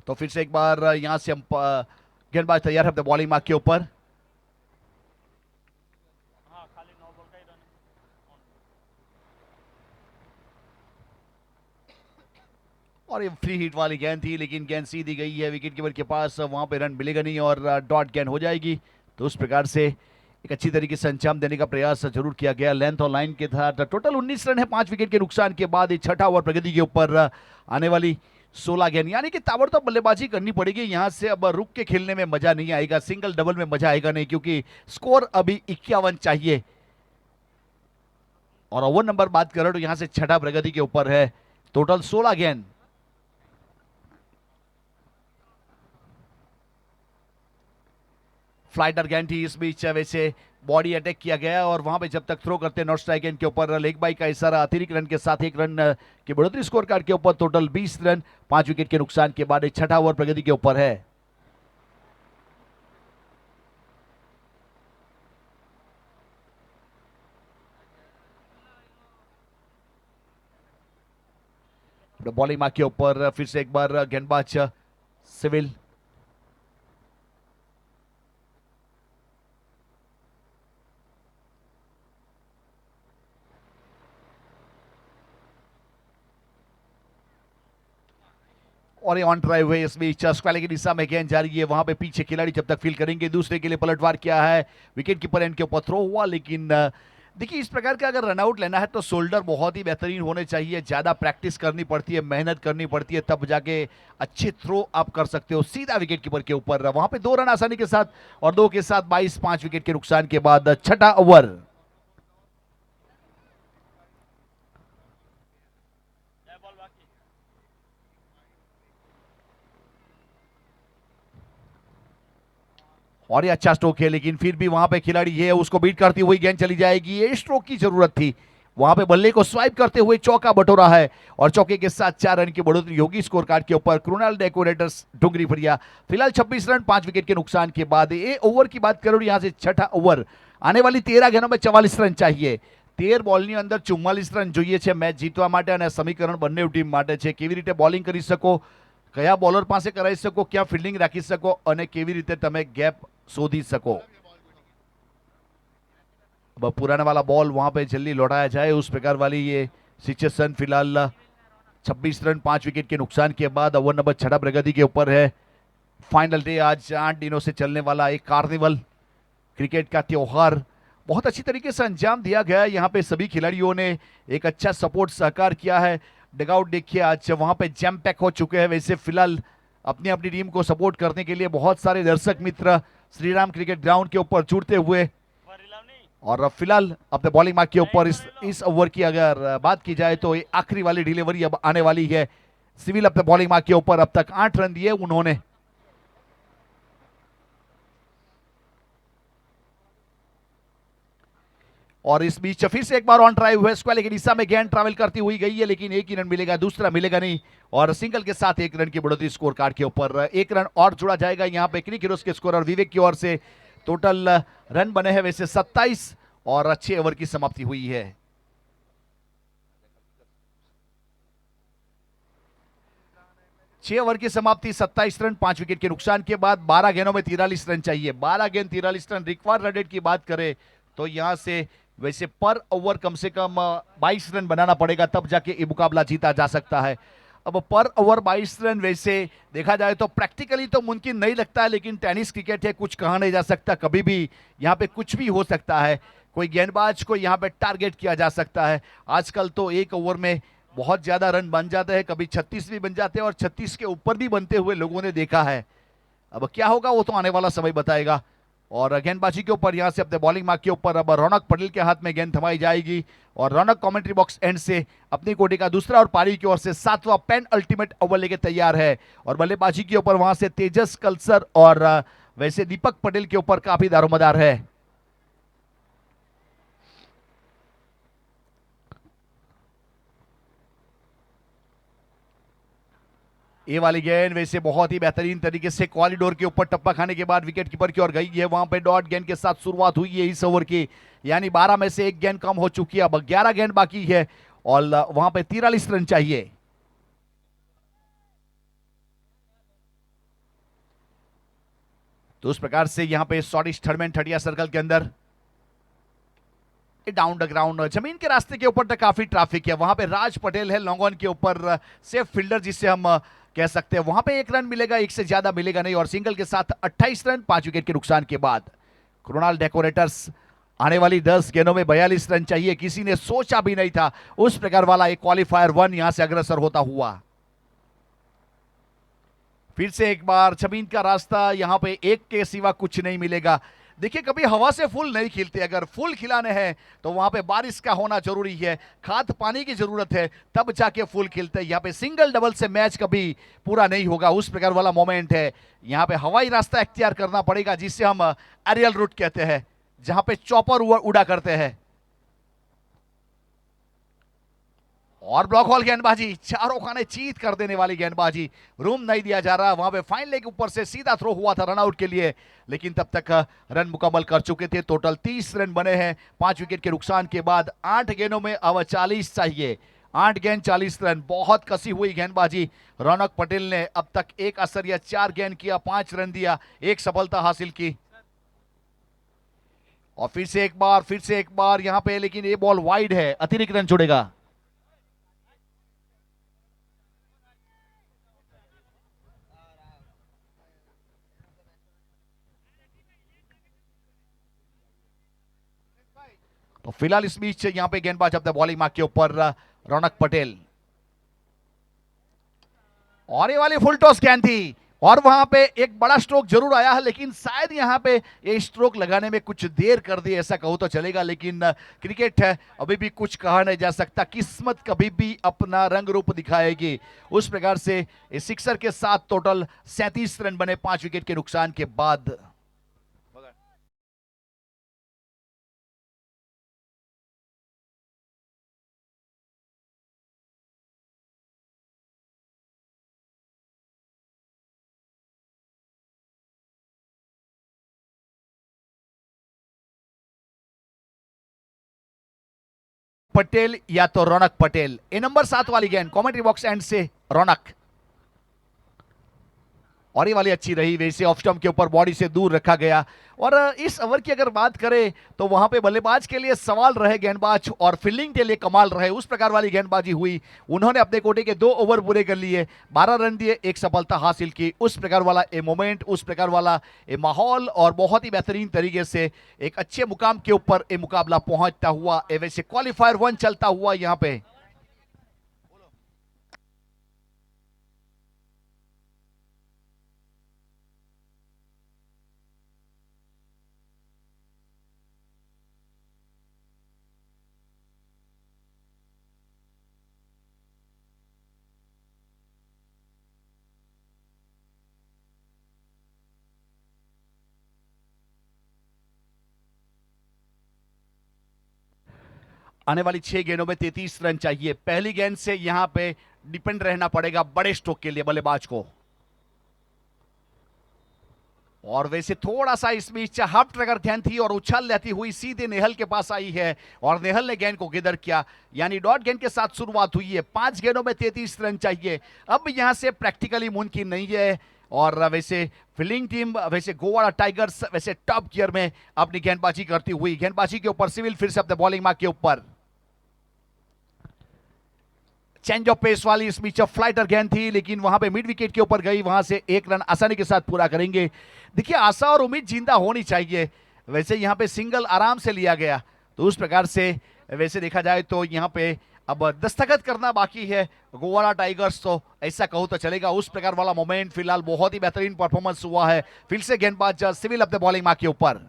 तो फिर से एक बार यहां से हम गेंदबाज तैयार है अपने बॉलिंग मार्क के ऊपर। और ये फ्री हिट वाली गेंद थी, लेकिन गेंद सीधी गई है विकेट कीपर के पास, वहां पे रन मिलेगा नहीं और डॉट गेंद हो जाएगी। तो उस प्रकार से एक अच्छी तरीके से अंजाम देने का प्रयास जरूर किया गया। लेंथ और लाइन के साथ टोटल 19 रन है 5 विकेट के नुकसान के बाद। ये छठा ओवर प्रगति के ऊपर आने वाली 16 गेंद, यानी कि ताबड़तोड़ बल्लेबाजी करनी पड़ेगी यहां से। अब रुक के खेलने में मजा नहीं आएगा, सिंगल डबल में मजा आएगा नहीं, क्योंकि स्कोर अभी 51 चाहिए। और ओवर नंबर बात करें तो यहां से छठा प्रगति के ऊपर है, टोटल 16 गेंद। फ्लाइटर गेंद थी इस बीच वैसे बॉडी अटैक किया गया और वहां पे जब तक थ्रो करते नॉट स्ट्राइक गेंद के ऊपर लेग बाई का इशारा अतिरिक्त रन के साथ 1 रन की बढ़ोतरी स्कोर कार्ड के ऊपर टोटल 20 रन 5 विकेट के नुकसान के बाद छठा ओवर प्रगति के ऊपर है। बॉलिंग मार्क के ऊपर फिर से एक बार गेंदबाज सिविल और ये ऑन ड्राइव है इस बीच स्क्वायर की दिशा में गेंद जा रही है वहां पे पीछे खिलाड़ी जब तक फील करेंगे दूसरे के लिए पलटवार किया है विकेट कीपर एंड के ऊपर थ्रो हुआ लेकिन देखिए इस प्रकार का अगर रनआउट लेना है तो शोल्डर बहुत ही बेहतरीन होने चाहिए ज्यादा प्रैक्टिस करनी पड़ती है मेहनत करनी पड़ती है तब जाके अच्छे थ्रो आप कर सकते हो सीधा विकेट कीपर के ऊपर वहां पे 2 रन आसानी के साथ और 2 के साथ 22 5 विकेट के नुकसान के बाद छठा ओवर। और ये अच्छा स्ट्रोक है लेकिन फिर भी वहां पे खिलाड़ी ये उसको बीट करती हुई गेंद चली जाएगी ये स्ट्रोक की जरूरत थी वहां पे बल्ले को स्वाइप करते हुए चौका बटोरा है और चौके के साथ 4 रन की बढ़ोतरी होगी स्कोर कार्ड के ऊपर क्रुणाल डेकोरेटर्स डुंगरी फरिया फिलहाल 26 रन 5 विकेट के नुकसान के बाद ये ओवर की बात करूं यहां से छठा ओवर आने वाली 13 गेंदों में 44 रन चाहिए 13 બોલની અંદર 44 રન જોઈએ છે મેચ જીતવા માટે અને સમીકરણ બંને ટીમ માટે છે કેવી રીતે બોલિંગ કરી શકો કયા બોલર પાસે કરાવી શકો ક્યાં ફિલ્ડિંગ રાખી શકો અને કેવી રીતે તમે ગેપ शोधी सको। अब पुराना वाला बॉल वहां पे जल्दी लौटाया जाए उस प्रकार वाली ये सिचुएशन फिलहाल 26 रन 5 विकेट के नुकसान के बाद ओवर नंबर 6 प्रगति के ऊपर है। फाइनल डे आज 8 दिनों से चलने वाला एक कार्निवल क्रिकेट का त्योहार बहुत अच्छी तरीके से अंजाम दिया गया। यहाँ पे सभी खिलाड़ियों ने एक अच्छा सपोर्ट सहकार किया है। डगआउट देखिए आज वहां पे जैम पैक हो चुके हैं। वैसे फिलहाल अपनी अपनी टीम को सपोर्ट करने के लिए बहुत सारे दर्शक मित्र श्रीराम क्रिकेट ग्राउंड के ऊपर जुड़ते हुए और फिलहाल अपने बॉलिंग मार्क के ऊपर इस ओवर की अगर बात की जाए तो आखिरी वाली डिलीवरी अब आने वाली है। सिविल अपने बॉलिंग मार्क के ऊपर अब तक 8 रन दिए उन्होंने। और इस बीच फिर से एक बार ऑन ड्राइव हुए स्क्वायर की दिशा में गेंद ट्रैवल करती हुई गई है लेकिन एक ही रन मिलेगा दूसरा मिलेगा नहीं और सिंगल के साथ 1 रन की बढ़ोतरी स्कोर कार्ड के ऊपर 1 रन और जुड़ा जाएगा। यहाँ पे क्रिक हीरोज के स्कोरर विवेक की ओर से टोटल रन बने हैं वैसे 27 और अच्छे ओवर की समाप्ति हुई है। छह ओवर की समाप्ति 27 रन 5 विकेट के नुकसान के बाद 12 गेंदों में 43 रन चाहिए। 12 गेंद 43 रन रिक्वायर्ड रन रेट की बात करें तो यहां से वैसे पर ओवर कम से कम 22 रन बनाना पड़ेगा तब जाके ये मुकाबला जीता जा सकता है। अब पर ओवर 22 रन वैसे देखा जाए तो प्रैक्टिकली तो मुमकिन नहीं लगता है लेकिन टेनिस क्रिकेट है कुछ कहा नहीं जा सकता कभी भी यहाँ पे कुछ भी हो सकता है। कोई गेंदबाज को यहाँ पे टारगेट किया जा सकता है। आजकल तो एक ओवर में बहुत ज्यादा रन बन जाते हैं कभी 36 भी बन जाते हैं और 36 के ऊपर भी बनते हुए लोगों ने देखा है। अब क्या होगा वो तो आने वाला समय बताएगा। और गेंदबाजी के ऊपर यहां से अपने बॉलिंग मार्क के ऊपर अब रौनक पटेल के हाथ में गेंद थमाई जाएगी और रौनक कमेंट्री बॉक्स एंड से अपनी कोटी का दूसरा और पारी की ओर से 7वां पेन अल्टीमेट ओवर लेके तैयार है। और बल्लेबाजी के ऊपर वहां से तेजस कलसर और वैसे दीपक पटेल के ऊपर काफी दारोमदार है। ये वाली गेंद वैसे बहुत ही बेहतरीन तरीके से कॉरिडोर के ऊपर टप्पा खाने के बाद विकेट कीपर की ओर गई है। वहां पे डॉट गेंद के साथ शुरुआत हुई है इस ओवर की यानी 12 में से एक गेंद कम हो चुकी है। अब 11 गेंद बाकी है और वहां पे 43 रन चाहिए। तो उस प्रकार से यहां पे शॉर्टिश थर्डमैन थर्डिया सर्कल के अंदर डाउन द ग्राउंड जमीन के रास्ते के ऊपर तक काफी ट्रैफिक है। वहां पे राज पटेल है लॉन्ग ऑन के ऊपर सेफ फील्डर जिसे हम कह सकते हैं। वहां पे 1 रन मिलेगा एक से ज्यादा मिलेगा नहीं और सिंगल के साथ 28 रन 5 विकेट के नुकसान के बाद क्रुणाल डेकोरेटर्स आने वाली 10 गेंदों में 42 रन चाहिए। किसी ने सोचा भी नहीं था उस प्रकार वाला एक क्वालिफायर 1 यहां से अग्रसर होता हुआ। फिर से एक बार जमीन का रास्ता, यहाँ पे एक के सिवा कुछ नहीं मिलेगा। देखिए कभी हवा से फूल नहीं खिलते, अगर फूल खिलाने हैं तो वहां पे बारिश का होना जरूरी है, खाद पानी की जरूरत है, तब जाके फूल खिलते हैं। यहाँ पे सिंगल डबल से मैच कभी पूरा नहीं होगा, उस प्रकार वाला मोमेंट है। यहाँ पे हवाई रास्ता इख्तियार करना पड़ेगा, जिससे हम एरियल रूट कहते हैं, जहां पे चॉपर उड़ा करते हैं। और ब्लॉक हॉल गेंदबाजी, चारों खाने चीत कर देने वाली गेंदबाजी, रूम नहीं दिया जा रहा। वहां पे फाइन लेग ऊपर से सीधा थ्रो हुआ था रनआउट के लिए, लेकिन तब तक रन मुकम्मल कर चुके थे। टोटल 30 रन बने हैं 5 विकेट के नुकसान के बाद। 8 गेंदों में अब 40 चाहिए, 8 गेंद 40 रन। बहुत कसी हुई गेंदबाजी रौनक पटेल ने अब तक 1 असरिया 4 गेंद किया, 5 रन दिया, 1 सफलता हासिल की। और फिर से एक बार यहां पे, लेकिन ये बॉल वाइड है, अतिरिक्त रन जुड़ेगा। तो फिलहाल इस बीच यहां पे गेंदबाज अपने बॉलिंग मार्क के ऊपर रौनक पटेल, और ये वाली फुल टॉस गेंद थी, और वहां पे एक बड़ा स्ट्रोक जरूर आया है, लेकिन शायद यहां पे ये स्ट्रोक लगाने में कुछ देर कर दी, ऐसा कहो तो चलेगा। लेकिन क्रिकेट है, अभी भी कुछ कहा नहीं जा सकता, किस्मत कभी भी अपना रंग रूप दिखाएगी। उस प्रकार से इस सिक्सर के साथ टोटल 37 रन बने 5 विकेट के नुकसान के बाद। पटेल या तो रौनक पटेल, ए नंबर 7 वाली गेंद कमेंट्री बॉक्स एंड से रौनक, और ये वाली अच्छी रही, वैसे ऑफ स्टंप के ऊपर बॉडी से दूर रखा गया। और इस ओवर की अगर बात करें तो वहां पे बल्लेबाज के लिए सवाल रहे गेंदबाज, और फील्डिंग के लिए कमाल रहे, उस प्रकार वाली गेंदबाजी हुई। उन्होंने अपने कोटे के 2 ओवर पूरे कर लिए, 12 रन दिए, 1 सफलता हासिल की। उस प्रकार वाला ए मोमेंट, उस प्रकार वाला ए माहौल, और बहुत ही बेहतरीन तरीके से एक अच्छे मुकाम के ऊपर ए मुकाबला पहुंचता हुआ, ए वैसे क्वालिफायर 1 चलता हुआ यहां पे। आने वाली 6 गेंदों में 33 रन चाहिए। पहली गेंद से यहां पे डिपेंड रहना पड़ेगा बड़े स्ट्रोक के लिए बल्लेबाज को। और वैसे थोड़ा सा इस बीच हाफ ट्रैगर गेंद थी, और उछल लेती हुई सीधे नेहल के पास आई है, और नेहल ने गेंद को गिदर किया, यानी डॉट गेंद के साथ शुरुआत हुई है। 5 गेंदों में 33 रन चाहिए। अब यहां से प्रैक्टिकली मुमकिन नहीं है। और वैसे फील्डिंग टीम, वैसे गोवाड़ा टाइगर्स वैसे टॉप गियर में अपनी गेंदबाजी करती हुई, गेंदबाजी के ऊपर सिविल फिर से अपने बॉलिंग मार्क के ऊपर। चेंज ऑफ पेस वाली इस बीच फ्लाइटर गेंद थी, लेकिन वहां पे मिड विकेट के ऊपर गई, वहां से 1 रन आसानी के साथ पूरा करेंगे। देखिए आशा और उम्मीद जिंदा होनी चाहिए। वैसे यहां पे सिंगल आराम से लिया गया, तो उस प्रकार से वैसे देखा जाए तो यहां पे अब दस्तखत करना बाकी है गोवाड़ा टाइगर्स, तो ऐसा कहो तो चलेगा। उस प्रकार वाला मोमेंट, फिलहाल बहुत ही बेहतरीन परफॉर्मेंस हुआ है। फिर से गेंदबाज सिविल अपने बॉलिंग मार्क के ऊपर,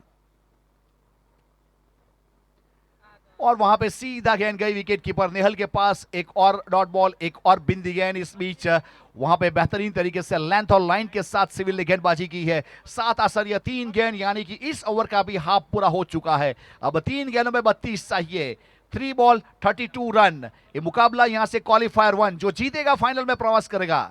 और वहां पे सीधा गेंद गई विकेट कीपर नेहल के पास। एक और डॉट बॉल, एक और बिंदी गेंद। इस बीच वहां पे बेहतरीन तरीके से लेंथ और लाइन के साथ सिविल ने गेंदबाजी की है। 7 आसरिया 3 गेंद, यानी कि इस ओवर का भी हाफ पूरा हो चुका है। अब 3 गेंदों में 32 चाहिए। 3 बॉल 32 रन। ये मुकाबला यहां से क्वालिफायर 1, जो जीतेगा फाइनल में प्रवास करेगा।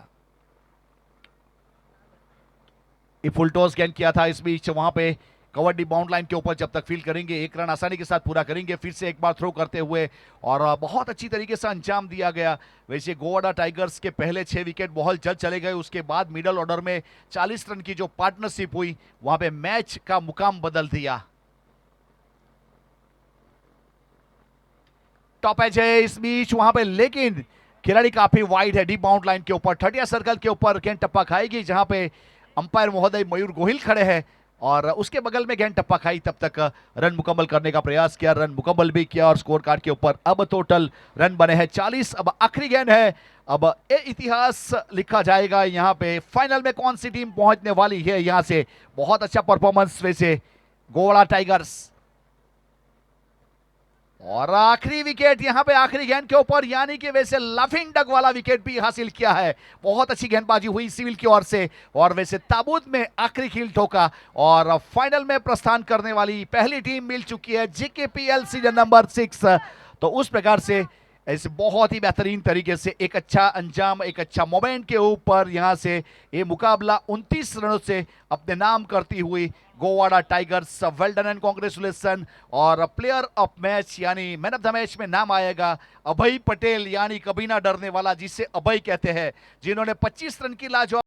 ये फुल टॉस गेंद किया था इस बीच, वहां पे कबड्डी बाउंड लाइन के ऊपर जब तक फील्ड करेंगे 1 रन आसानी के साथ पूरा करेंगे। फिर से एक बार थ्रो करते हुए, और बहुत अच्छी तरीके से अंजाम दिया गया। वैसे गोवाड़ा टाइगर्स के पहले 6 विकेट बहुत जल्द चले गए, उसके बाद मिडल ऑर्डर में 40 रन की जो पार्टनरशिप हुई, वहां पे मैच का मुकाम बदल दिया। टॉप एज है इस बीच वहां पे, लेकिन खिलाड़ी काफी वाइड है डीप बाउंड लाइन के ऊपर। 30 सर्कल के ऊपर गेंद टप्पा खाएगी, जहां पे अंपायर महोदय मयूर गोहिल खड़े हैं। और उसके बगल में गेंद टप्पा खाई, तब तक रन मुकम्मल करने का प्रयास किया, रन मुकम्मल भी किया और स्कोर कार्ड के ऊपर अब टोटल रन बने हैं 40। अब आखिरी गेंद है, अब ये इतिहास लिखा जाएगा यहाँ पे फाइनल में कौन सी टीम पहुंचने वाली है। यहाँ से बहुत अच्छा परफॉर्मेंस वैसे गोवाड़ा टाइगर्स, और आखिरी विकेट यहाँ पे आखिरी गेंद के ऊपर, यानी कि वैसे लाफिंग डक वाला विकेट भी हासिल किया है। बहुत अच्छी गेंदबाजी हुई सिविल की ओर से और वैसे ताबूत में आखिरी खील ठोका और फाइनल में प्रस्थान करने वाली पहली टीम मिल चुकी है JKPL सीजन नंबर 6। तो उस प्रकार से ऐसे बहुत ही बेहतरीन तरीके से एक अच्छा अंजाम, एक अच्छा मोमेंट के ऊपर यहाँ से ये मुकाबला 29 रनों से अपने नाम करती हुई Govada Tigers, well done and congratulation. और प्लेयर ऑफ मैच यानी मैन ऑफ द मैच में नाम आएगा अभय पटेल, यानी कभी ना डरने वाला, जिसे अभय कहते हैं, जिन्होंने 25 रन की लाजवाब